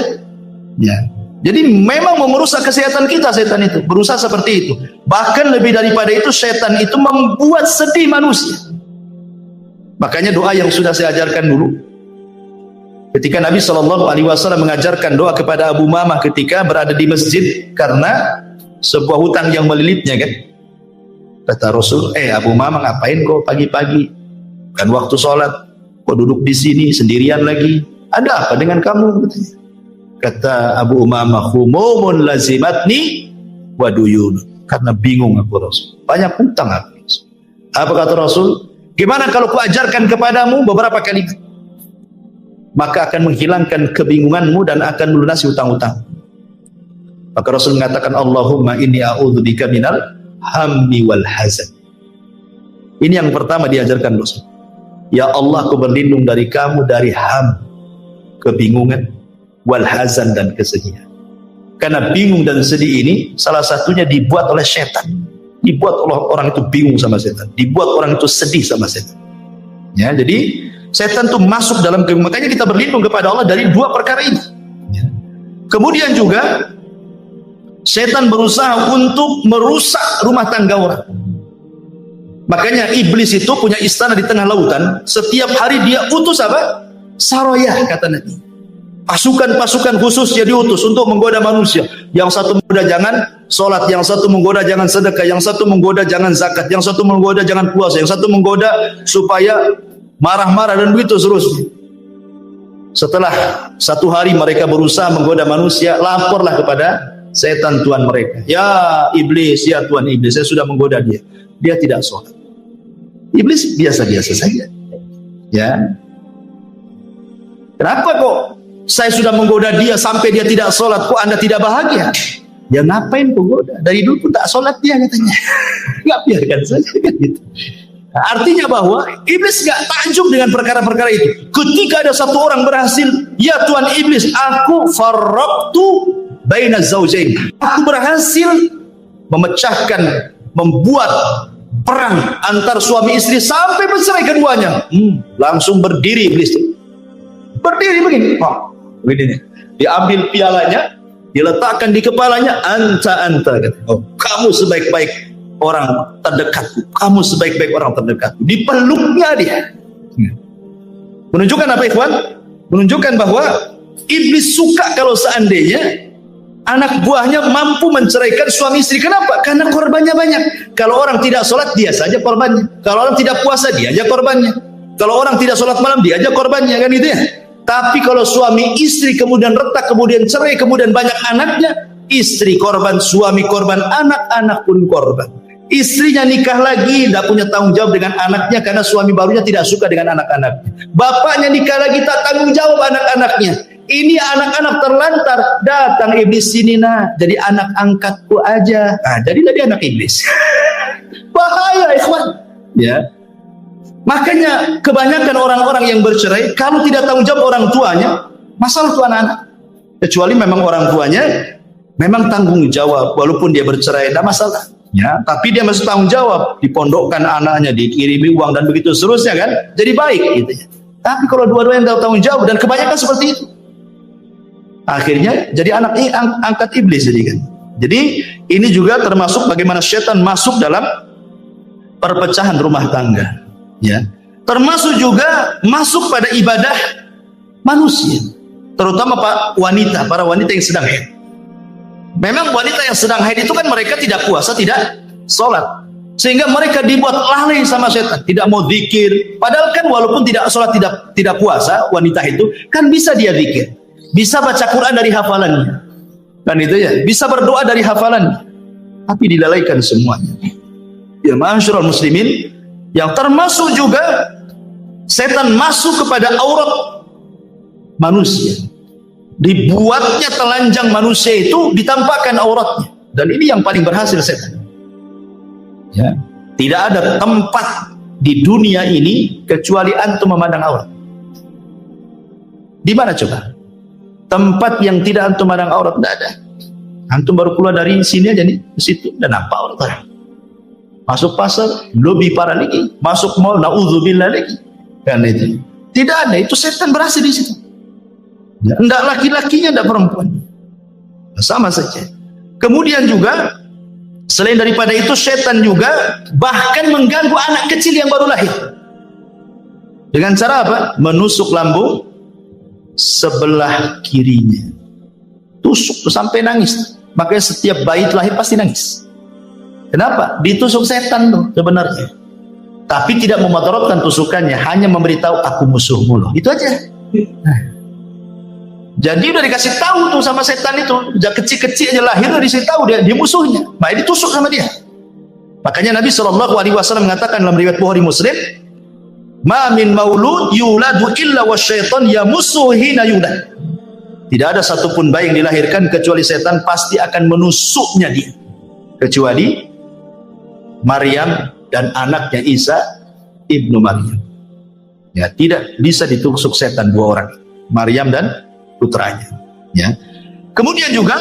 Ya. Jadi memang mau merusak kesehatan kita, setan itu berusaha seperti itu. Bahkan lebih daripada itu, setan itu membuat sedih manusia. Makanya doa yang sudah saya ajarkan dulu, ketika Nabi Shallallahu Alaihi Wasallam mengajarkan doa kepada Abu Umamah ketika berada di masjid karena sebuah hutang yang melilitnya kan. Kata Rasul, Abu Umamah ngapain kok pagi-pagi? Kan waktu sholat, kok duduk di sini sendirian lagi? Ada apa dengan kamu? Kata Abu Umamah, humumun lazimatni wa duyun. Karena bingung aku Rasul, banyak hutang aku Rasul. Apa kata Rasul? Gimana kalau ku ajarkan kepadamu beberapa kali, maka akan menghilangkan kebingunganmu dan akan melunasi hutang-hutang. Maka Rasul mengatakan, Allahumma inni a'udzubika minal hammi wal hazan. Ini yang pertama diajarkan Rasul. Ya Allah, aku berlindung dari kamu dari ham, kebingungan, wal hazan, dan kesedihan. Karena bingung dan sedih ini salah satunya dibuat oleh setan. Dibuat oleh orang itu bingung sama setan, dibuat orang itu sedih sama setan. Ya, jadi setan itu masuk dalam kebingungan. Makanya kita berlindung kepada Allah dari dua perkara ini. Ya. Kemudian juga setan berusaha untuk merusak rumah tangga orang. Makanya iblis itu punya istana di tengah lautan. Setiap hari dia utus apa? Saroyah, kata Nabi. Pasukan-pasukan khusus dia diutus untuk menggoda manusia. Yang satu menggoda jangan sholat, yang satu menggoda jangan sedekah, yang satu menggoda jangan zakat, yang satu menggoda jangan puasa, yang satu menggoda supaya marah-marah dan begitu seterusnya. Setelah satu hari mereka berusaha menggoda manusia, laporlah kepada setan Tuhan mereka. Ya iblis, ya Tuhan iblis, saya sudah menggoda dia. Dia tidak sholat. Iblis biasa-biasa saja. Ya. Kenapa kok saya sudah menggoda dia sampai dia tidak sholat, kok Anda tidak bahagia? Ya ngapain kok goda? Dari dulu pun tak sholat dia katanya. Nggak, biarkan saja kan gitu. Nah, artinya bahwa iblis nggak takjub dengan perkara-perkara itu. Ketika ada satu orang berhasil, ya Tuhan iblis, aku farraqtu baina zaujain. Aku berhasil memecahkan, membuat perang antar suami istri sampai bercerai keduanya. Langsung berdiri iblis. Berdiri begini. Begini nih. Diambil pialanya, diletakkan di kepalanya, anta. Oh, kamu sebaik-baik orang terdekatku. Kamu sebaik-baik orang terdekatku. Dipeluknya dia. Menunjukkan apa, ikhwan? Menunjukkan bahwa iblis suka kalau seandainya anak buahnya mampu menceraikan suami istri. Kenapa? Karena korbannya banyak. Kalau orang tidak sholat, dia saja korbannya. Kalau orang tidak puasa, dia aja korbannya. Kalau orang tidak sholat malam, dia aja korbannya, kan gitu ya. Tapi kalau suami istri kemudian retak, kemudian cerai, kemudian banyak anaknya, istri korban, suami korban, anak-anak pun korban. Istrinya nikah lagi, tidak punya tanggung jawab dengan anaknya karena suami barunya tidak suka dengan anak-anaknya. Bapaknya nikah lagi, tak tanggung jawab anak-anaknya. Ini anak-anak terlantar, datang iblis sini nah, jadi anak angkatku aja. Nah, jadilah dia anak iblis. Bahaya ikhwan. Ya. Makanya kebanyakan orang-orang yang bercerai kalau tidak tanggung jawab orang tuanya, masalah tuh anak-anak. Kecuali memang orang tuanya memang tanggung jawab, walaupun dia bercerai, tidak masalah. Ya, tapi dia masih tanggung jawab, dipondokkan anaknya, dikirimi uang dan begitu seterusnya kan, jadi baik gitu ya. Tapi kalau dua-duanya tanggung jawab dan kebanyakan seperti itu, akhirnya jadi anak angkat iblis jadi kan. Jadi ini juga termasuk bagaimana setan masuk dalam perpecahan rumah tangga. Ya, termasuk juga masuk pada ibadah manusia, terutama para wanita yang sedang haid. Memang wanita yang sedang haid itu kan mereka tidak puasa, tidak sholat, sehingga mereka dibuat lalai sama setan, tidak mau zikir. Padahal kan walaupun tidak sholat, tidak puasa, wanita itu kan bisa dia zikir, bisa baca Quran dari hafalannya, kan itu ya, bisa berdoa dari hafalannya, tapi dilalaikan semuanya. Ya ma'asyiral muslimin, yang termasuk juga setan masuk kepada aurat manusia. Dibuatnya telanjang manusia itu, ditampakkan auratnya, dan ini yang paling berhasil setan. Ya, tidak ada tempat di dunia ini kecuali antum memandang aurat. Di mana coba? Tempat yang tidak antum memandang aurat tidak ada. Antum baru keluar dari sini aja nih, ke situ dan nampak aurat. Masuk pasar lebih parah lagi, masuk mall naudzubillah lagi. Karena itu tidak ada, itu setan berhasil di situ. Ya, enggak laki-lakinya, enggak perempuan, sama saja. Kemudian juga selain daripada itu, setan juga bahkan mengganggu anak kecil yang baru lahir dengan cara apa? Menusuk lambung sebelah kirinya, tusuk tuh sampai nangis. Makanya setiap bayi lahir pasti nangis. Kenapa? Ditusuk setan tuh sebenarnya, tapi tidak memudaratkan tusukannya, hanya memberitahu aku musuhmu loh, itu aja. Jadi udah dikasih tahu tuh sama setan itu, sejak kecil-kecil aja lahir udah dikasih tahu dia musuhnya, makanya ditusuk sama dia. Makanya Nabi SAW mengatakan dalam riwayat Bukhari Muslim, ma min maulud yuladu illa wasyaitan yamussuhu hina yulad. Tidak ada satupun bayi yang dilahirkan kecuali setan pasti akan menusuknya dia, kecuali Maryam dan anaknya Isa ibnu Maryam. Ya, tidak bisa ditusuk setan dua orang, Maryam dan putranya. Ya. Kemudian juga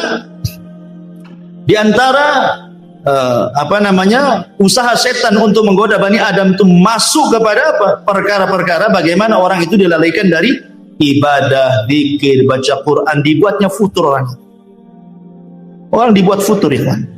di antara usaha setan untuk menggoda Bani Adam itu masuk kepada apa? Perkara-perkara bagaimana orang itu dilalaikan dari ibadah, zikir, baca Quran, dibuatnya futur orang. Orang dibuat futur ikhwan.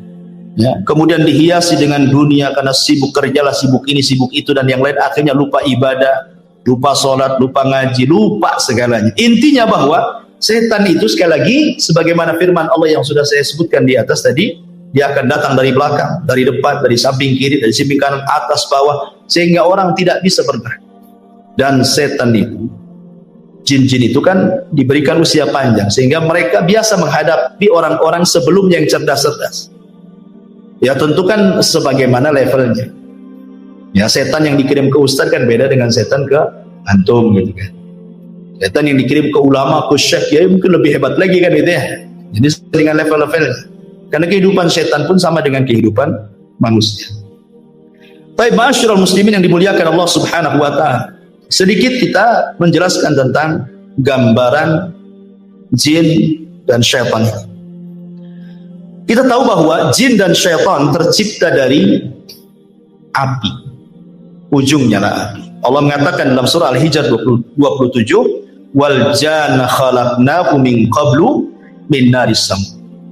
Ya. Kemudian dihiasi dengan dunia karena sibuk kerjalah, sibuk ini, sibuk itu dan yang lain, akhirnya lupa ibadah, lupa sholat, lupa ngaji, lupa segalanya. Intinya bahwa setan itu sekali lagi sebagaimana firman Allah yang sudah saya sebutkan di atas tadi, dia akan datang dari belakang, dari depan, dari samping kiri, dari samping kanan, atas, bawah, sehingga orang tidak bisa bergerak. Dan setan itu, jin-jin itu kan diberikan usia panjang, sehingga mereka biasa menghadapi orang-orang sebelumnya yang cerdas-cerdas. Ya tentu kan sebagaimana levelnya. Ya setan yang dikirim ke ustaz kan beda dengan setan ke antum gitu kan. Setan yang dikirim ke ulama, ke syekh, ya mungkin lebih hebat lagi kan gitu ya. Jadi dengan level-levelnya. Karena kehidupan setan pun sama dengan kehidupan manusia. Baik, ma'asyiral muslimin yang dimuliakan Allah Subhanahu wa taala. Sedikit kita menjelaskan tentang gambaran jin dan syaitan. Kita tahu bahwa jin dan syaitan tercipta dari api. Ujungnya lah api. Allah mengatakan dalam surah Al-Hijr 27, wal janna khalaqnahu min qablu min naris sam,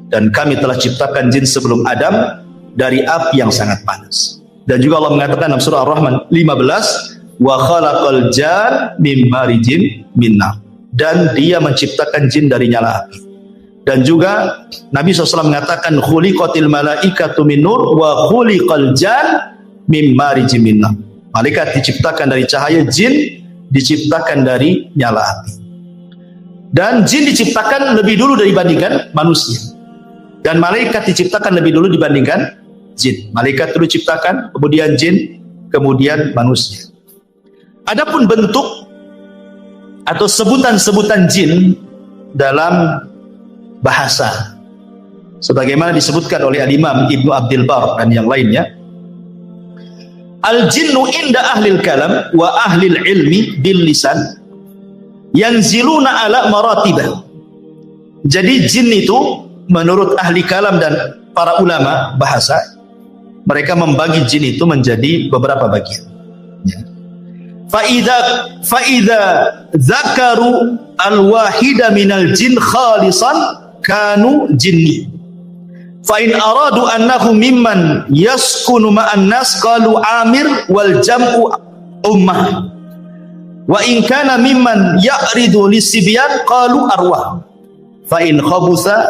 dan kami telah ciptakan jin sebelum Adam dari api yang sangat panas. Dan juga Allah mengatakan dalam surah Ar-Rahman 15, wa khalaqal jan min marijin min nar, dan dia menciptakan jin dari nyala api. Dan juga Nabi SAW mengatakan khuliqatil malaikatu min nur wa khuliqal jan min marijin min nar. Malaikat diciptakan dari cahaya, jin diciptakan dari nyala api. Dan jin diciptakan lebih dulu dibandingkan manusia. Dan malaikat diciptakan lebih dulu dibandingkan jin. Malaikat dulu ciptakan, kemudian jin, kemudian manusia. Adapun bentuk atau sebutan-sebutan jin dalam bahasa, sebagaimana disebutkan oleh Al-Imam Ibnu Abdul Bar dan yang lainnya, al-jinnu inda ahlil kalam wa ahlil ilmi bil lisan yanziluna ala maratibah. Jadi jin itu menurut ahli kalam dan para ulama bahasa, mereka membagi jin itu menjadi beberapa bagian. Ya. Fa'idha zakaru al-wahida minal jin khalisan kanu jinni. Fa'in aradu annahu mimman yaskunu ma'an nas qalu amir wal jam'u ummah. Wa in kana mimman ya'ridu lisibyan qalu arwah. Fa'in khabusa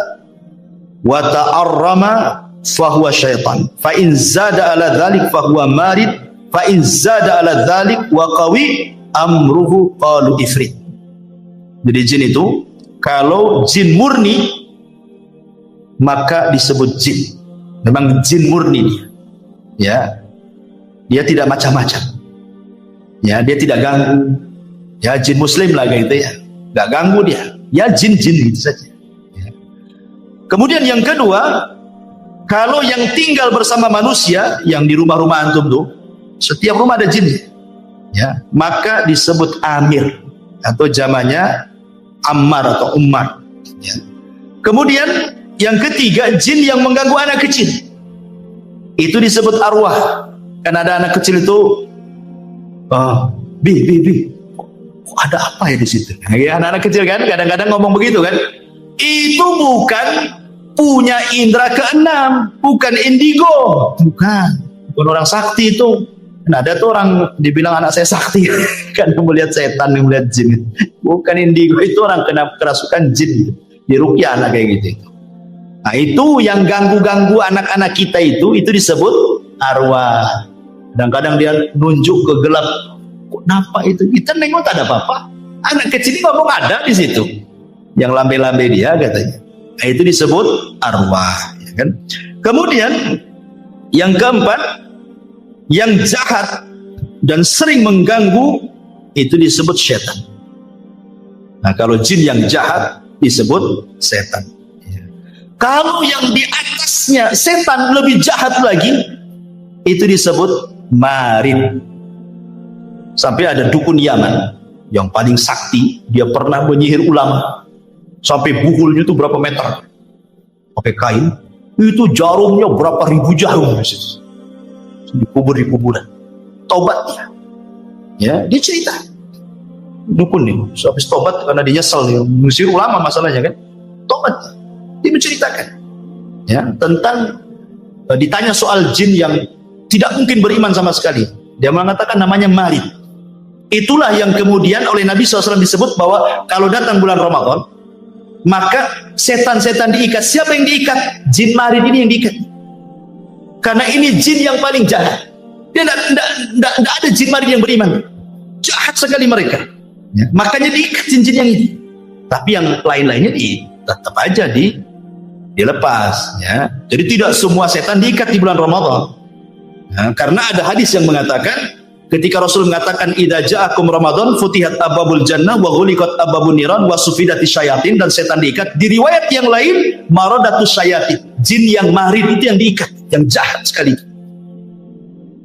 wa ta'arrama fahuwa syaitan. Fa'in zada ala dhalik fahuwa marid. Fa'in zada ala dhalik wa qawi amruhu qalu ifrit. Jadi jin itu, kalau jin murni maka disebut jin. Memang jin murni dia. Ya. Dia tidak macam-macam. Ya, dia tidak ganggu. Ya, jin muslim lah gitu ya. Enggak ganggu dia. Ya jin-jin gitu saja. Ya. Kemudian yang kedua, kalau yang tinggal bersama manusia yang di rumah-rumah antum tuh, setiap rumah ada jin. Ya, maka disebut amir atau jamannya ammar atau ummar. Ya. Kemudian yang ketiga, jin yang mengganggu anak kecil. Itu disebut arwah. Kan ada anak kecil itu, bi, kok ada apa ya di situ? Ya, anak-anak kecil kan kadang-kadang ngomong begitu kan. Itu bukan punya indera keenam, bukan indigo, bukan orang sakti itu. Nah, ada tuh orang dibilang anak saya sakti karena melihat setan, melihat jin. Bukan indigo, itu orang kena kerasukan jin. Diruqyah anak kayak gitu. Nah, itu yang ganggu-ganggu anak-anak kita itu disebut arwah. Kadang-kadang dia nunjuk ke gelap. Kenapa itu? Kita nengok tak ada apa-apa. Anak kecil ini ngomong ada di situ. Yang lambe-lambe dia katanya. Nah, itu disebut arwah. Ya kan? Kemudian yang keempat, yang jahat dan sering mengganggu itu disebut setan. Nah, kalau jin yang jahat disebut setan. Kalau yang di atasnya setan lebih jahat lagi, itu disebut marid. Sampai ada dukun Yaman yang paling sakti, dia pernah menyihir ulama sampai bukulnya itu berapa meter, pakai kain, itu jarumnya berapa ribu jarum, dikubur di kuburan. Tobat dia, dia cerita dukun nih, habis tobat karena dia nyesel, dia mengusir ulama masalahnya kan, tobat. Dia menceritakan ya tentang ditanya soal jin yang tidak mungkin beriman sama sekali. Dia mengatakan namanya marid. Itulah yang kemudian oleh Nabi SAW disebut bahwa kalau datang bulan Ramadan, maka setan-setan diikat. Siapa yang diikat? Jin marid ini yang diikat. Karena ini jin yang paling jahat. Dia tidak ada jin marid yang beriman. Jahat sekali mereka. Ya. Makanya diikat jin-jin yang ini. Tapi yang lain-lainnya tetap aja dilepas. Ya. Jadi tidak semua setan diikat di bulan Ramadan. Ya, karena ada hadis yang mengatakan, ketika Rasul mengatakan idza ja'akum Ramadan futihat abwabul jannah wa ghuliqat abwabun niran wa sufidatish syayatin, dan setan diikat. Di riwayat yang lain maradatus syayatin, jin yang marid itu yang diikat, yang jahat sekali.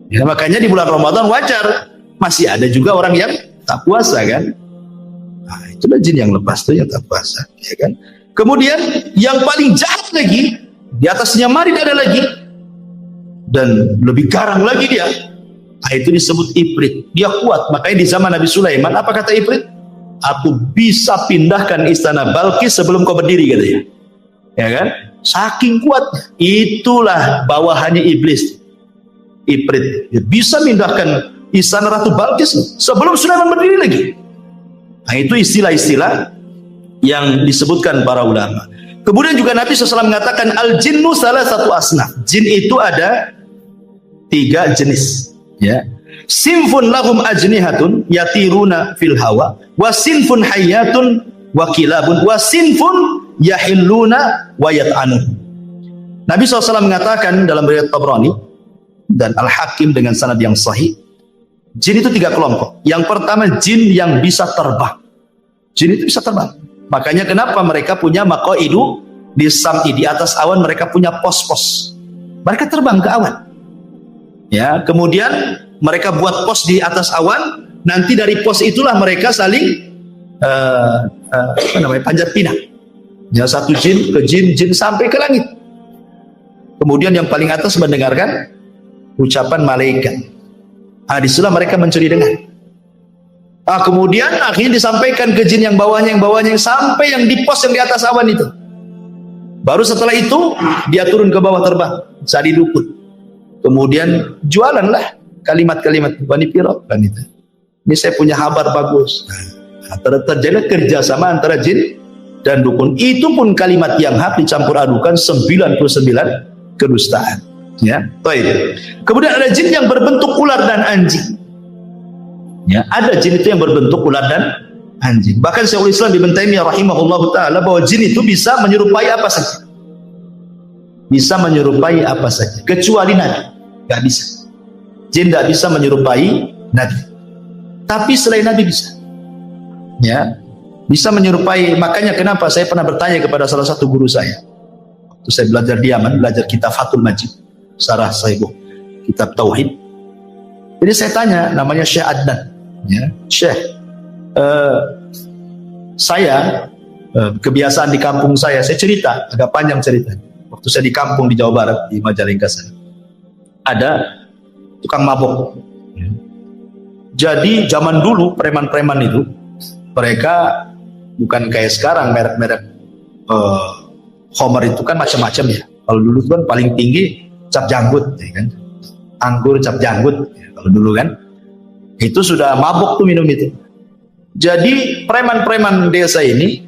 Ya, makanya di bulan Ramadan wajar masih ada juga orang yang tak puasa kan. Nah, itulah jin yang lepas tuh yang tak puasa, ya kan. Kemudian yang paling jahat lagi, di atasnya marid ada lagi, dan lebih garang lagi dia. Nah, itu disebut ifrit. Dia kuat. Makanya di zaman Nabi Sulaiman, apa kata ifrit? Aku bisa pindahkan istana Balkis sebelum kau berdiri, katanya. Ya kan? Saking kuat. Itulah bawahannya iblis. Ifrit. Dia bisa pindahkan istana Ratu Balkis sebelum Sulaiman berdiri lagi. Nah, itu istilah-istilah yang disebutkan para ulama. Kemudian juga Nabi SAW mengatakan al-jinnu salah satu asnaf. Jin itu ada 3 jenis. Ya. Sinfun lahum ajnihatun yatiruna fil hawa, wa sinfun hayyatun wa kilabun, wa sinfun yahilluna wa yat'anun. Nabi SAW mengatakan dalam riwayat Tabrani dan Al-Hakim dengan sanad yang sahih, jin itu 3 kelompok. Yang pertama, jin yang bisa terbang. Jin itu bisa terbang. Makanya kenapa mereka punya maqaidu di sam'i, di atas awan mereka punya pos-pos. Mereka terbang ke awan. Ya, kemudian mereka buat pos di atas awan, nanti dari pos itulah mereka saling panjat pinang. Ya, satu jin ke jin sampai ke langit. Kemudian yang paling atas mendengarkan ucapan malaikat. Disitulah mereka mencuri dengar. Kemudian akhirnya disampaikan ke jin yang bawahnya, sampai yang di pos yang di atas awan itu. Baru setelah itu dia turun ke bawah terbang, sadi dukun. Kemudian jualanlah kalimat-kalimat Bani Piro kan itu. Ini saya punya kabar bagus. Terjadi kerjasama antara jin dan dukun. Itu pun kalimat yang hak dicampur adukan 99 kedustaan. Ya, baik. Kemudian ada jin yang berbentuk ular dan anjing. Ya, ada jin itu yang berbentuk ular dan anjing. Bahkan Syekhul Islam Ibnu Taimiyah rahimahullahu taala bahwa jin itu bisa menyerupai apa saja. Bisa menyerupai apa saja, kecuali nabi. Enggak bisa. Jin tidak bisa menyerupai nabi. Tapi selain nabi bisa. Ya, bisa menyerupai. Makanya kenapa saya pernah bertanya kepada salah satu guru saya. Waktu saya belajar di Yaman, belajar kitab Fathul Majid, Sarah Saibuh, kitab Tauhid. Jadi saya tanya, namanya Syekh Adnan. Ya, Syekh, saya kebiasaan di kampung saya cerita, agak panjang cerita. Waktu saya di kampung di Jawa Barat, di Majalengka sana, ada tukang mabok. Jadi zaman dulu preman-preman itu, mereka bukan kayak sekarang merek-merek Homer itu kan macam-macam ya. Kalau dulu kan paling tinggi cap janggut, ya kan? Anggur cap janggut. Ya, kalau dulu kan, itu sudah mabok tuh minum itu. Jadi preman-preman desa ini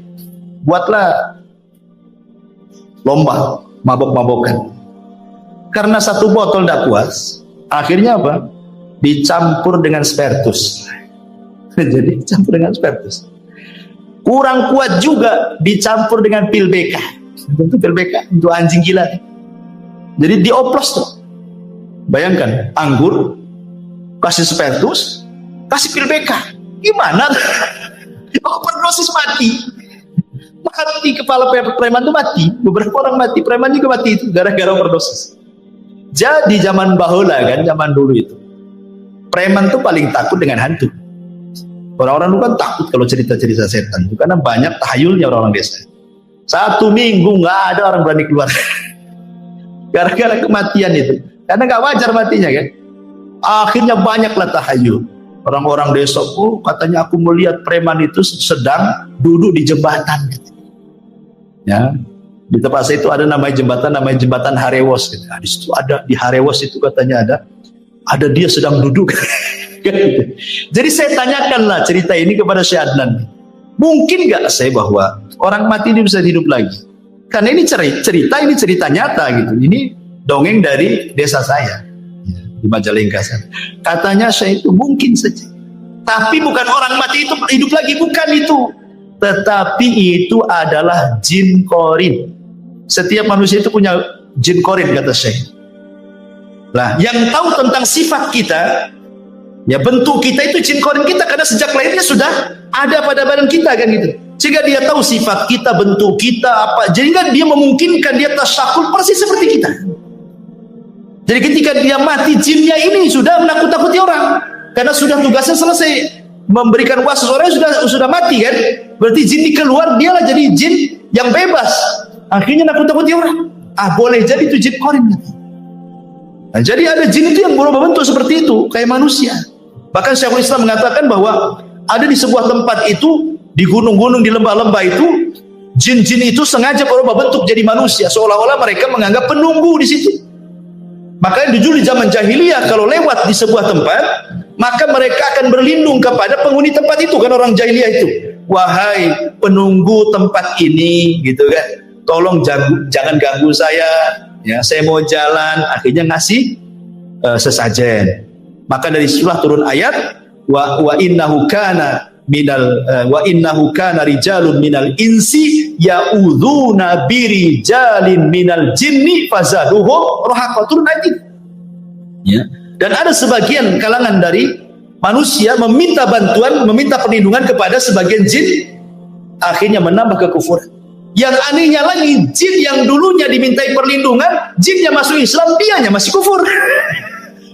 buatlah lomba mabok-mabokan. Karena satu botol tidak puas, akhirnya apa? Dicampur dengan spiritus. Jadi campur dengan spiritus. Kurang kuat juga dicampur dengan pil BK. Tentu pil BK untuk anjing gila. Jadi dioplos tuh. Bayangkan, anggur kasih spiritus, kasih pil BK. Gimana? Overdosis mati. Mati kepala preman itu mati. Beberapa orang mati, preman juga mati itu gara-gara overdosis. Jadi zaman bahula kan, zaman dulu itu, preman tuh paling takut dengan hantu. Orang-orang dulu kan takut kalau cerita-cerita setan itu karena banyak tahayulnya orang-orang desa. 1 minggu nggak ada orang berani keluar gara-gara kematian itu, karena nggak wajar matinya kan. Akhirnya banyaklah tahayul orang-orang desa. Katanya aku melihat preman itu sedang duduk di jembatan. Ya, di tempat saya itu ada namanya jembatan Harewos. Di situ ada, di Harewos itu katanya ada dia sedang duduk. Jadi saya tanyakanlah cerita ini kepada Syekh Adnan. Mungkin nggak saya bahwa orang mati ini bisa hidup lagi? Karena ini cerita nyata gitu. Ini dongeng dari desa saya di Majalengka sana. Katanya saya itu mungkin saja. Tapi bukan orang mati itu hidup lagi, bukan itu. Tetapi itu adalah jin korin. Setiap manusia itu punya jin korin, kata Syekh. Nah, yang tahu tentang sifat kita, ya bentuk kita itu jin korin kita, karena sejak lahirnya sudah ada pada badan kita kan gitu. Sehingga dia tahu sifat kita, bentuk kita apa. Jadi kan dia memungkinkan dia tasyakul persis seperti kita. Jadi ketika dia mati, jinnya ini sudah menakut-takuti orang, karena sudah tugasnya selesai, memberikan kuasa. Orang sudah mati kan. Berarti jin ini keluar, dialah jadi jin yang bebas. Akhirnya nakut-takuti orang. Boleh jadi itu jin korin. Nah, jadi ada jin itu yang berubah bentuk seperti itu, kayak manusia. Bahkan Syekhul Islam mengatakan bahwa ada di sebuah tempat itu, di gunung-gunung, di lembah-lembah itu, jin-jin itu sengaja berubah bentuk jadi manusia, seolah-olah mereka menganggap penunggu di situ. Makanya dulu di zaman jahiliyah, kalau lewat di sebuah tempat, maka mereka akan berlindung kepada penghuni tempat itu, kan orang jahiliyah itu. Wahai penunggu tempat ini, gitu kan, tolong jangan ganggu saya, ya, saya mau jalan. Akhirnya ngasih sesajen. Maka dari situlah turun ayat wa innahu kana wa innahu kana rijalun minal insi ya'udzuna birijalin minal jinni fazaduhum rahaqa. Turun ayat ini. Ya. Dan ada sebagian kalangan dari manusia meminta bantuan, meminta perlindungan kepada sebagian jin, akhirnya menambah kekufuran. Yang anehnya lagi, jin yang dulunya dimintai perlindungan, jinnya masuk Islam, dianya masih kufur.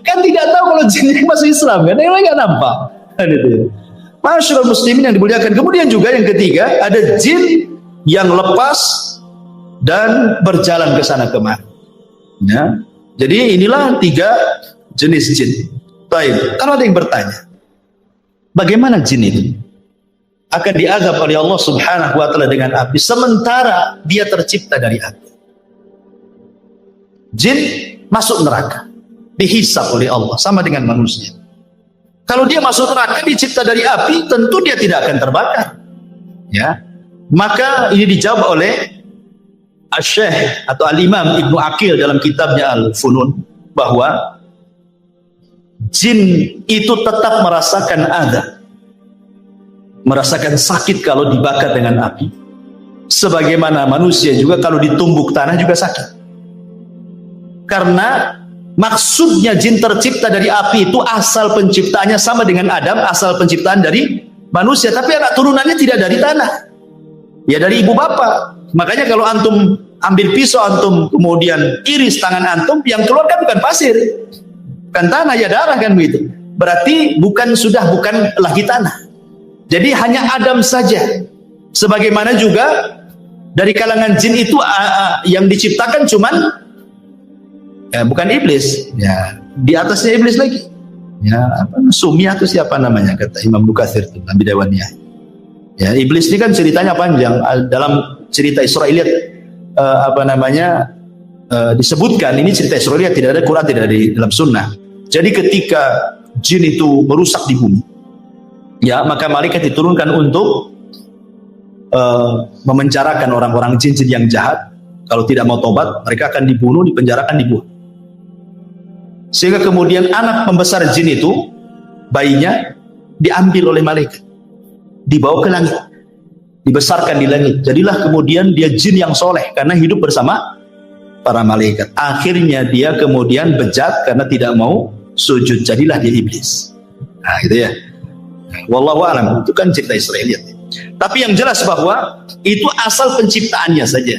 Kan tidak tahu kalau jinnya masuk Islam, kan? Yang lain nggak nampak. Masyaallah muslimin yang dimuliakan. Kemudian juga yang ketiga, ada jin yang lepas dan berjalan ke sana kemari. Ya. Jadi inilah 3 jenis jin. Baik, kalau ada yang bertanya, bagaimana jin ini akan diazab oleh Allah Subhanahu wa taala dengan api sementara dia tercipta dari api? Jin masuk neraka, dihisab oleh Allah sama dengan manusia. Kalau dia masuk neraka dicipta dari api, tentu dia tidak akan terbakar. Ya. Maka ini dijawab oleh Asy-Syaikh atau Al-Imam Ibnu Aqil dalam kitabnya Al-Funun bahwa jin itu tetap merasakan adab, merasakan sakit kalau dibakar dengan api, sebagaimana manusia juga kalau ditumbuk tanah juga sakit. Karena maksudnya jin tercipta dari api itu asal penciptaannya sama dengan Adam, asal penciptaan dari manusia, tapi anak turunannya tidak dari tanah, ya dari ibu bapak. Makanya kalau antum ambil pisau, antum kemudian iris tangan antum, yang keluar kan bukan pasir, bukan tanah, ya darah kan begitu. Berarti bukan lagi tanah. Jadi hanya Adam saja. Sebagaimana juga dari kalangan jin itu yang diciptakan cuman bukan iblis, ya di atasnya iblis lagi. Ya Sumi atau siapa namanya kata Imam Bukatsir itu dalam Bidayawaniyah. Ya iblis ini kan ceritanya panjang. Dalam cerita Israiliyat disebutkan, ini cerita Israiliyat, tidak ada Quran, tidak ada di dalam sunnah. Jadi ketika jin itu merusak di bumi, ya maka malaikat diturunkan untuk memenjarakan orang-orang jin-jin yang jahat. Kalau tidak mau tobat, mereka akan dibunuh, dipenjarakan, dibuang. Sehingga kemudian anak pembesar jin itu, bayinya diambil oleh malaikat, dibawa ke langit, dibesarkan di langit. Jadilah kemudian dia jin yang soleh karena hidup bersama para malaikat. Akhirnya dia kemudian bejat karena tidak mau sujud, jadilah dia iblis. Nah gitu ya. Wallahu a'lam, itu kan cerita Israiliyat. Tapi yang jelas bahwa itu asal penciptaannya saja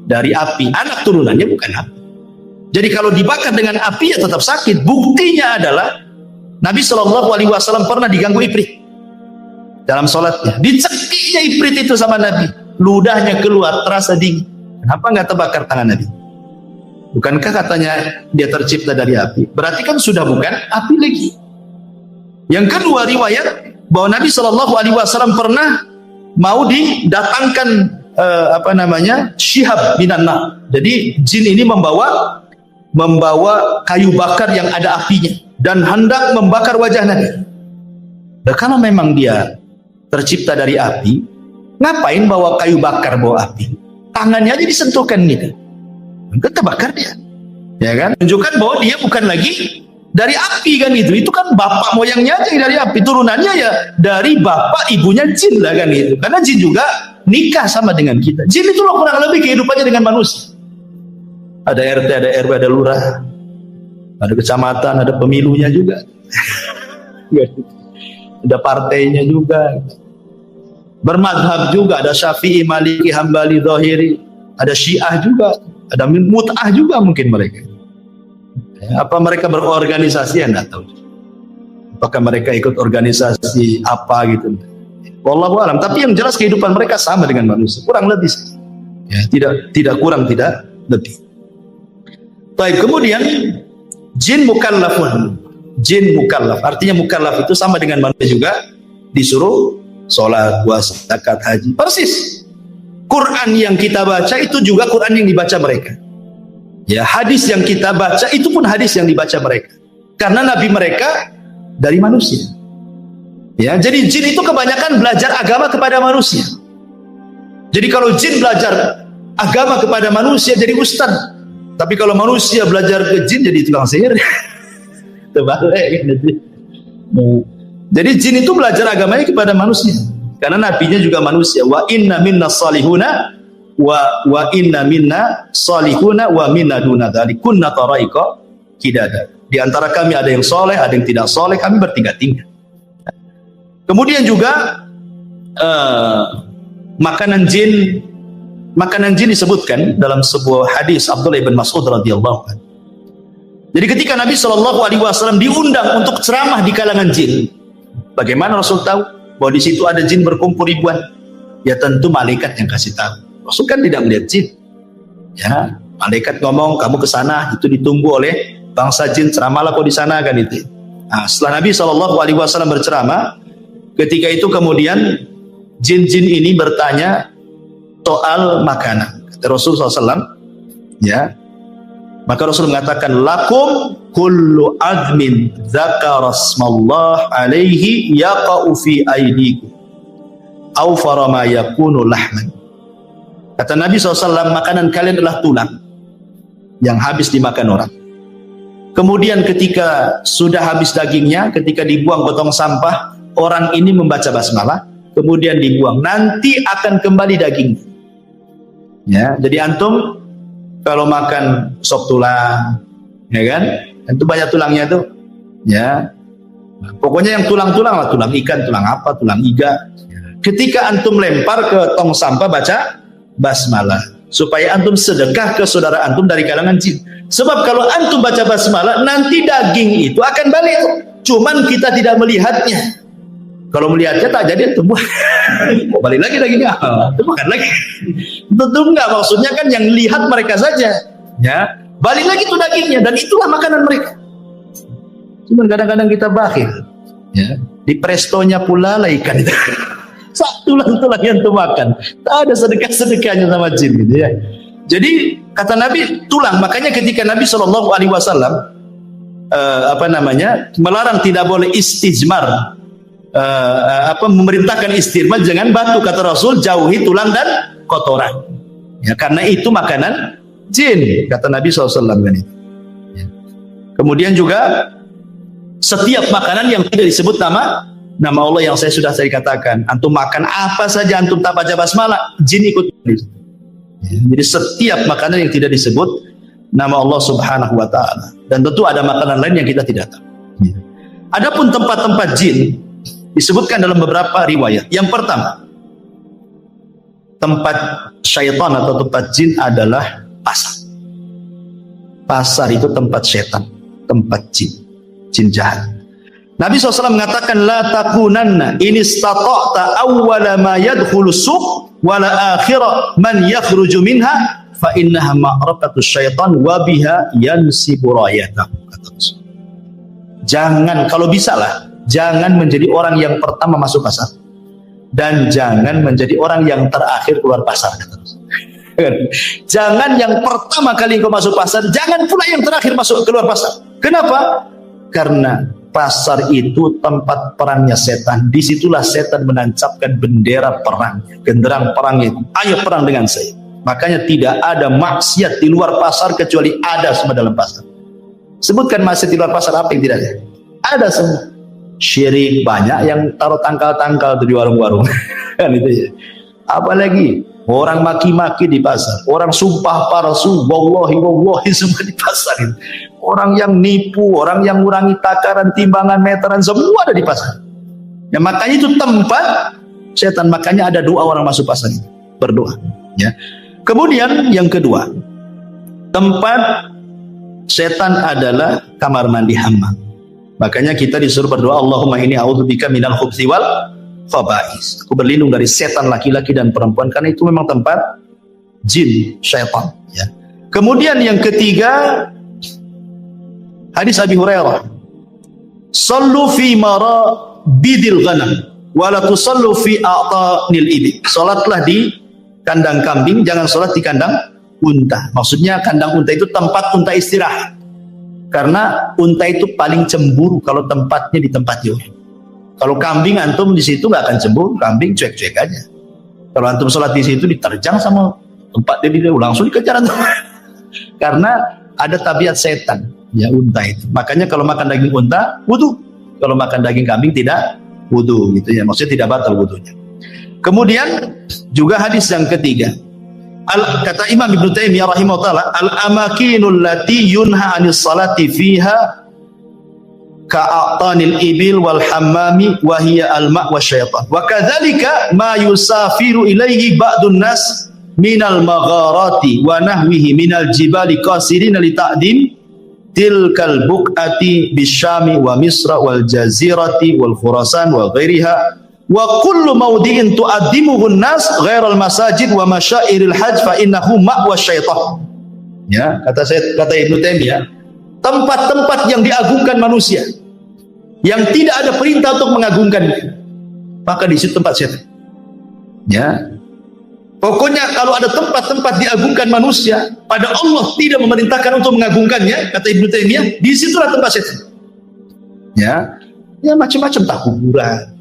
dari api, anak turunannya bukan api. Jadi kalau dibakar dengan api ya tetap sakit. Buktinya adalah Nabi SAW pernah diganggu ifrit dalam sholatnya. Dicekiknya ifrit itu sama Nabi, ludahnya keluar terasa dingin. Kenapa nggak terbakar tangan Nabi? Bukankah katanya dia tercipta dari api? Berarti kan sudah bukan api lagi. Yang kedua, riwayat bahwa Nabi SAW pernah mau didatangkan syihab minan nar. Jadi jin ini membawa kayu bakar yang ada apinya dan hendak membakar wajah Nabi. Dan kalau memang dia tercipta dari api, ngapain bawa kayu bakar, bawa api? Tangannya aja disentuhkan gitu, maka terbakar dia, ya kan? Menunjukkan bahwa dia bukan lagi dari api kan itu. Itu kan bapak moyangnya aja dari api, turunannya ya dari bapak ibunya jin lah kan itu. Karena jin juga nikah sama dengan kita. Jin itu loh kurang lebih kehidupannya dengan manusia. Ada RT, ada RW, ada lurah, ada kecamatan, ada pemilunya juga. Ada partainya juga. Bermadhab juga, ada Syafi'i, Maliki, Hambali, Zahiri, ada Syiah juga, ada Mut'ah juga mungkin mereka. Apa mereka berorganisasi? Ya enggak tahu. Apakah mereka ikut organisasi apa gitu? Wallahu a'lam. Tapi yang jelas kehidupan mereka sama dengan manusia, kurang lebih. Ya, tidak kurang, tidak lebih. Baik, kemudian jin mukallafun. Jin mukallaf, artinya mukallaf itu sama dengan manusia juga, disuruh sholat, puasa, zakat, haji. Persis. Quran yang kita baca itu juga Quran yang dibaca mereka. Ya, hadis yang kita baca itu pun hadis yang dibaca mereka. Karena nabi mereka dari manusia. Ya, jadi jin itu kebanyakan belajar agama kepada manusia. Jadi kalau jin belajar agama kepada manusia jadi ustaz. Tapi kalau manusia belajar ke jin jadi tukang sihir. Terbalik kan. Jadi jin itu belajar agamanya kepada manusia. Karena nabinya juga manusia. Wa inna minna salihuna wa inna minna salihuna wa minna duna dzalik kunna taraika kidada. Di antara kami ada yang soleh, ada yang tidak soleh, kami bertiga-tiga. Kemudian juga makanan jin disebutkan dalam sebuah hadis Abdullah bin Mas'ud radhiyallahu anhu. Jadi ketika Nabi SAW diundang untuk ceramah di kalangan jin, bagaimana Rasul tahu bahwa di situ ada jin berkumpul ribuan? Ya tentu malaikat yang kasih tahu. Rasul kan tidak melihat jin. Ya, malaikat ngomong, kamu ke sana, itu ditunggu oleh bangsa jin, ceramahlah kau di sana kan itu. Nah, setelah Nabi SAW berceramah, ketika itu kemudian jin-jin ini bertanya soal makanan. Kata Rasul SAW, ya, maka Rasul mengatakan, lakum kullu admin zakarasmallah alaihi yaqa'u fi aydikum au farama yakunu lahman. Kata Nabi SAW, makanan kalian adalah tulang yang habis dimakan orang. Kemudian ketika sudah habis dagingnya, ketika dibuang ke tong sampah, orang ini membaca basmalah, kemudian dibuang, nanti akan kembali dagingnya. Ya, jadi antum kalau makan sop tulang, ya kan, itu banyak tulangnya tuh, ya. Pokoknya yang tulang-tulang lah, tulang ikan, tulang apa, tulang iga. Ketika antum lempar ke tong sampah, baca basmalah, supaya antum sedekah ke saudara antum dari kalangan jin. Sebab kalau antum baca basmalah, nanti daging itu akan balik. Cuman kita tidak melihatnya. Kalau melihatnya tak jadi antum mau balik lagi dagingnya, itu makan lagi. Tentu enggak, maksudnya kan yang lihat mereka saja. Ya, balik lagi tuh dagingnya, dan itulah makanan mereka. Cuman kadang-kadang kita bakhil. Ya, di prestonya pula lah ikan itu. Tulang-tulang yang tuh makan. Tak ada sedekah-sedekahnya sama jin gitu ya. Jadi kata Nabi tulang, makanya ketika Nabi SAW melarang tidak boleh istijmar, memerintahkan istijmar dengan batu, kata Rasul, jauhi tulang dan kotoran. Ya, karena itu makanan jin, kata Nabi SAW kan itu. Ya. Kemudian juga setiap makanan yang tidak disebut nama Allah yang saya sudah katakan, antum makan apa saja antum tak baca basmalah, jin ikut. Ya, jadi setiap makanan yang tidak disebut nama Allah Subhanahu wa taala, dan tentu ada makanan lain yang kita tidak tahu. Ya. Adapun tempat-tempat jin disebutkan dalam beberapa riwayat. Yang pertama, tempat syaitan atau tempat jin adalah pasar. Pasar itu tempat syaitan, tempat jin jahat. Nabi SAW mengatakan, la takunanna in istata'ta awwala ma yadkhulu suq wala akhira man yakhruju minha fa innaha ma'raqatu syaitan wa biha yansibu rayatahu. Jangan, kalau bisa lah, jangan menjadi orang yang pertama masuk pasar, dan jangan menjadi orang yang terakhir keluar pasar. Jangan yang pertama kali kau masuk pasar, jangan pula yang terakhir masuk keluar pasar. Kenapa? Karena pasar itu tempat perangnya setan. Disitulah setan menancapkan bendera perang, genderang perangnya. Ayo perang dengan saya. Makanya tidak ada maksiat di luar pasar kecuali ada semua dalam pasar. Sebutkan maksiat di luar pasar apa yang tidak ada? Ada semua. Syirik banyak, yang taruh tangkal-tangkal di warung-warung. Kan itu ya. Apalagi orang maki-maki di pasar, orang sumpah palsu, wallahi semua di pasar itu. Orang yang nipu, orang yang ngurangi takaran, timbangan, meteran, semua ada di pasar. Ya, makanya itu tempat setan. Makanya ada doa orang masuk pasar itu, berdoa. Ya. Kemudian yang kedua, tempat setan adalah kamar mandi hammam. Makanya kita disuruh berdoa, Allahumma inni a'udzubika minal khubthi wal khaba'is. Aku berlindung dari setan laki-laki dan perempuan, karena itu memang tempat jin, syaitan. Ya. Kemudian yang ketiga, hadis Abi Hurairah, sallu fi marabidil ghanam wa la tusallu fi a'tanil ibil. Salatlah di kandang kambing, jangan salat di kandang unta. Maksudnya kandang unta itu tempat unta istirahat. Karena unta itu paling cemburu kalau tempatnya di tempat orang. Kalau kambing antum di situ nggak akan cemburu, kambing cuek-cuek aja. Kalau antum salat di situ diterjang sama tempat dia langsung dikejar antum. Karena ada tabiat setan. Ya, unta itu. Makanya kalau makan daging unta, wudu. Kalau makan daging kambing tidak wudu gitu ya. Maksudnya tidak batal wudunya. Kemudian juga hadis yang ketiga. Kata Imam Ibnu Taimiyah rahimahullah, al-amakinul lati yunha 'anis salati fiha ka'atanil ibil wal hammami wa hiya al-ma' wasyaitan. Wa kadzalika ma yusafiru ilaihi ba'dun nas minal magharati wa nahwihi minal jibali qasirin li ta'dim tilkal buqati bisyami wa misra wal jazirati wal khurasan wa ghairiha. Wa kullu mawdi'in tu'addimuhu an-nas ghairal masajid wa masyairil hajj fa innahu ma'wa syaitan. Ya, kata Ibnu Taimiyah, tempat-tempat yang diagungkan manusia yang tidak ada perintah untuk mengagungkan, maka di situ tempat syaitan. Ya. Pokoknya kalau ada tempat-tempat diagungkan manusia, pada Allah tidak memerintahkan untuk mengagungkannya, kata Ibnu Taimiyah, di situlah tempat syaitan. Ya. Ya macam-macam, tak kuburan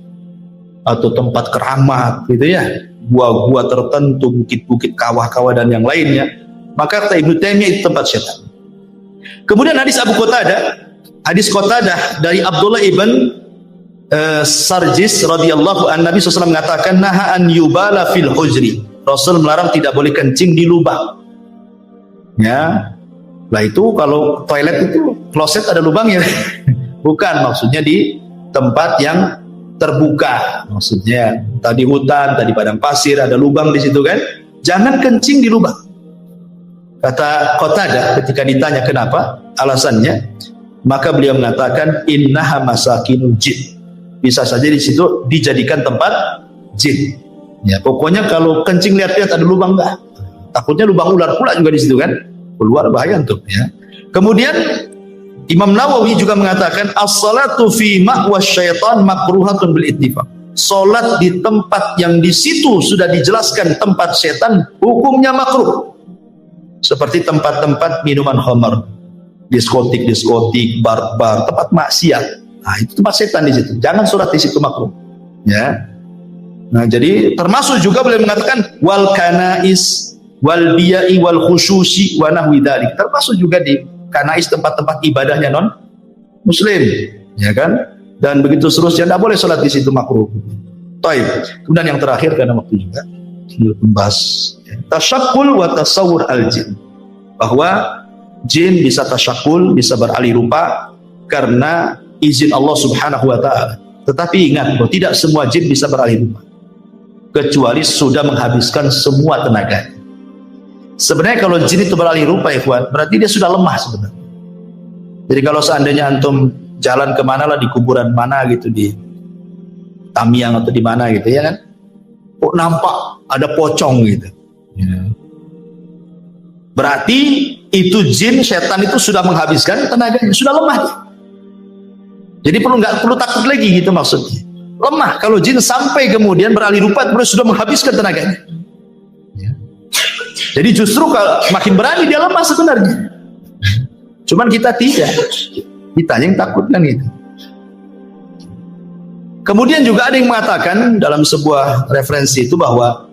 atau tempat keramat gitu ya, gua-gua tertentu, bukit-bukit, kawah-kawah dan yang lainnya, maka kata Ibnu Taimiyah itu tempat syaitan. Kemudian hadis Abu Qatadah, hadis Qatadah dari Abdullah ibn Sarjis radhiyallahu an, Nabi SAW mengatakan naha an yubala fil hujri. Rasul melarang tidak boleh kencing di lubang. Ya. Lah itu kalau toilet itu kloset ada lubangnya. Bukan, maksudnya di tempat yang terbuka, maksudnya tadi hutan, tadi padang pasir, ada lubang di situ kan, jangan kencing di lubang. Kata Qatadah ketika ditanya kenapa, alasannya, maka beliau mengatakan innaha masakinul jin, bisa saja di situ dijadikan tempat jin. Ya, pokoknya kalau kencing lihat-lihat ada lubang enggak, takutnya lubang ular pula juga di situ kan, keluar bahaya tuh ya. Kemudian Imam Nawawi juga mengatakan as-salatu fi ma'was syaitan makruhatun bil ittifaq. Salat di tempat yang di situ sudah dijelaskan tempat setan, hukumnya makruh. Seperti tempat-tempat minuman khamar, diskotik, bar-bar, tempat maksiat. Nah, itu tempat setan di situ. Jangan salat di situ, makruh. Ya. Nah, jadi termasuk juga boleh mengatakan wal kanais wal biya'i wal khususi wa nahwi dzalik. Termasuk juga di kanais, tempat-tempat ibadahnya non muslim, ya kan, dan begitu seterusnya, tidak boleh sholat di situ, makruh. Taib. Kemudian yang terakhir karena waktu juga membahas tasyakul wa tasawur al jin, bahwa jin bisa tasyakul, bisa beralih rupa karena izin Allah Subhanahu wa taala. Tetapi ingat bahwa tidak semua jin bisa beralih rupa kecuali sudah menghabiskan semua tenaga. Sebenarnya kalau jin itu beralih rupa, ikhwan, berarti dia sudah lemah sebenarnya. Jadi kalau seandainya antum jalan kemana lah, di kuburan mana gitu, di Tamiang atau di mana gitu ya kan, kok nampak ada pocong gitu, ya. Berarti itu jin, setan itu sudah menghabiskan tenaganya, sudah lemah. Jadi nggak perlu takut lagi gitu maksudnya. Lemah kalau jin sampai kemudian beralih rupa, sudah menghabiskan tenaganya. Jadi justru kalau makin berani dia lemah sebenarnya. Cuman kita tidak. Kita yang takut kan gitu. Kemudian juga ada yang mengatakan dalam sebuah referensi itu bahwa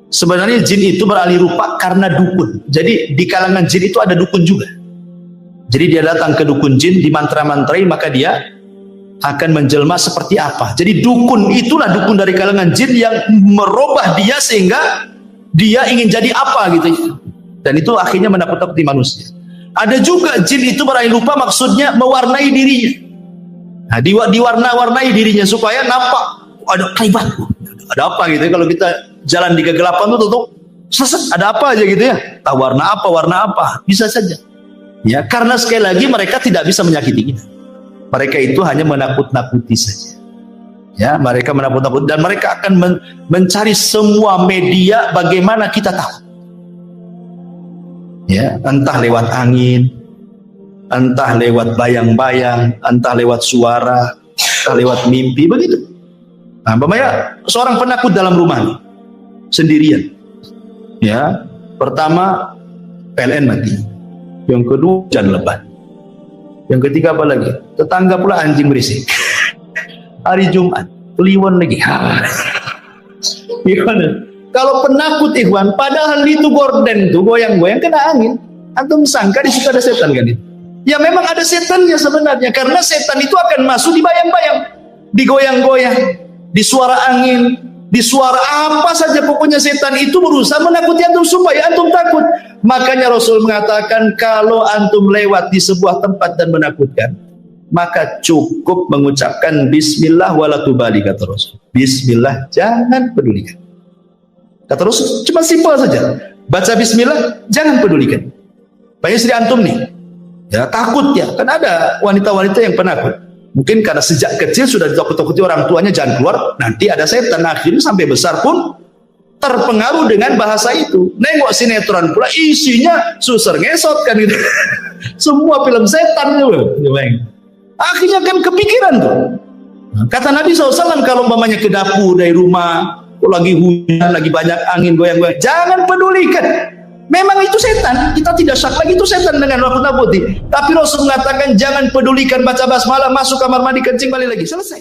sebenarnya jin itu beralih rupa karena dukun. Jadi di kalangan jin itu ada dukun juga. Jadi dia datang ke dukun jin, dimantra-mantrai, maka dia akan menjelma seperti apa. Jadi dukun itulah dukun dari kalangan jin yang merubah dia sehingga dia ingin jadi apa gitu, dan itu akhirnya menakut-nakuti manusia. Ada juga jin itu beralih rupa maksudnya mewarnai dirinya. Nah, diwarna-warnai dirinya supaya nampak ada kaibat, ada apa gitu. Kalau kita jalan di kegelapan tuh seset, ada apa aja gitu ya. Tahu warna apa, bisa saja. Ya, karena sekali lagi mereka tidak bisa menyakiti kita. Mereka itu hanya menakut-nakuti saja. Ya, mereka menakut-nakuti dan mereka akan mencari semua media bagaimana kita tahu. Ya, entah lewat angin, entah lewat bayang-bayang, entah lewat suara, entah lewat mimpi, begitu. Nah, umpamanya seorang penakut dalam rumah sendirian. Ya, pertama PLN mati. Yang kedua hujan lebat. Yang ketiga apa lagi? Tetangga pula anjing berisik. Hari Jumat, kliwon lagi. Gimana? Kalau penakut ikhwan, padahal itu gorden tuh goyang-goyang kena angin. Antum sangka di situ ada setan kan itu? Ya memang ada setannya sebenarnya, karena setan itu akan masuk di bayang-bayang, digoyang-goyang, di suara angin, di suara apa saja, pokoknya setan itu berusaha menakuti antum supaya antum takut. Makanya Rasul mengatakan kalau antum lewat di sebuah tempat dan menakutkan, maka cukup mengucapkan bismillah wala tubali, kata Rasul. Bismillah, jangan pedulikan. Kata Rasul, cuma simpel saja. Baca bismillah, jangan pedulikan. Banyak istri antum nih, ya takut ya, kan ada wanita-wanita yang penakut. Mungkin karena sejak kecil sudah ditakut-takuti orang tuanya, jangan keluar, nanti ada setan. Akhirnya sampai besar pun terpengaruh dengan bahasa itu. Nengok sinetron pula isinya susur ngesot kan gitu. Semua film setan gitu. Akhirnya kan kepikiran tuh. Kata Nabi SAW, kalau umpamanya ke dapur dari rumah, lagi hujan, lagi banyak angin goyang-goyang, jangan pedulikan. Memang itu setan, kita tidak syak lagi itu setan dengan nakut-nakuti. Tapi Rasul mengatakan jangan pedulikan, baca basmalah, masuk kamar mandi, kencing, balik lagi, selesai.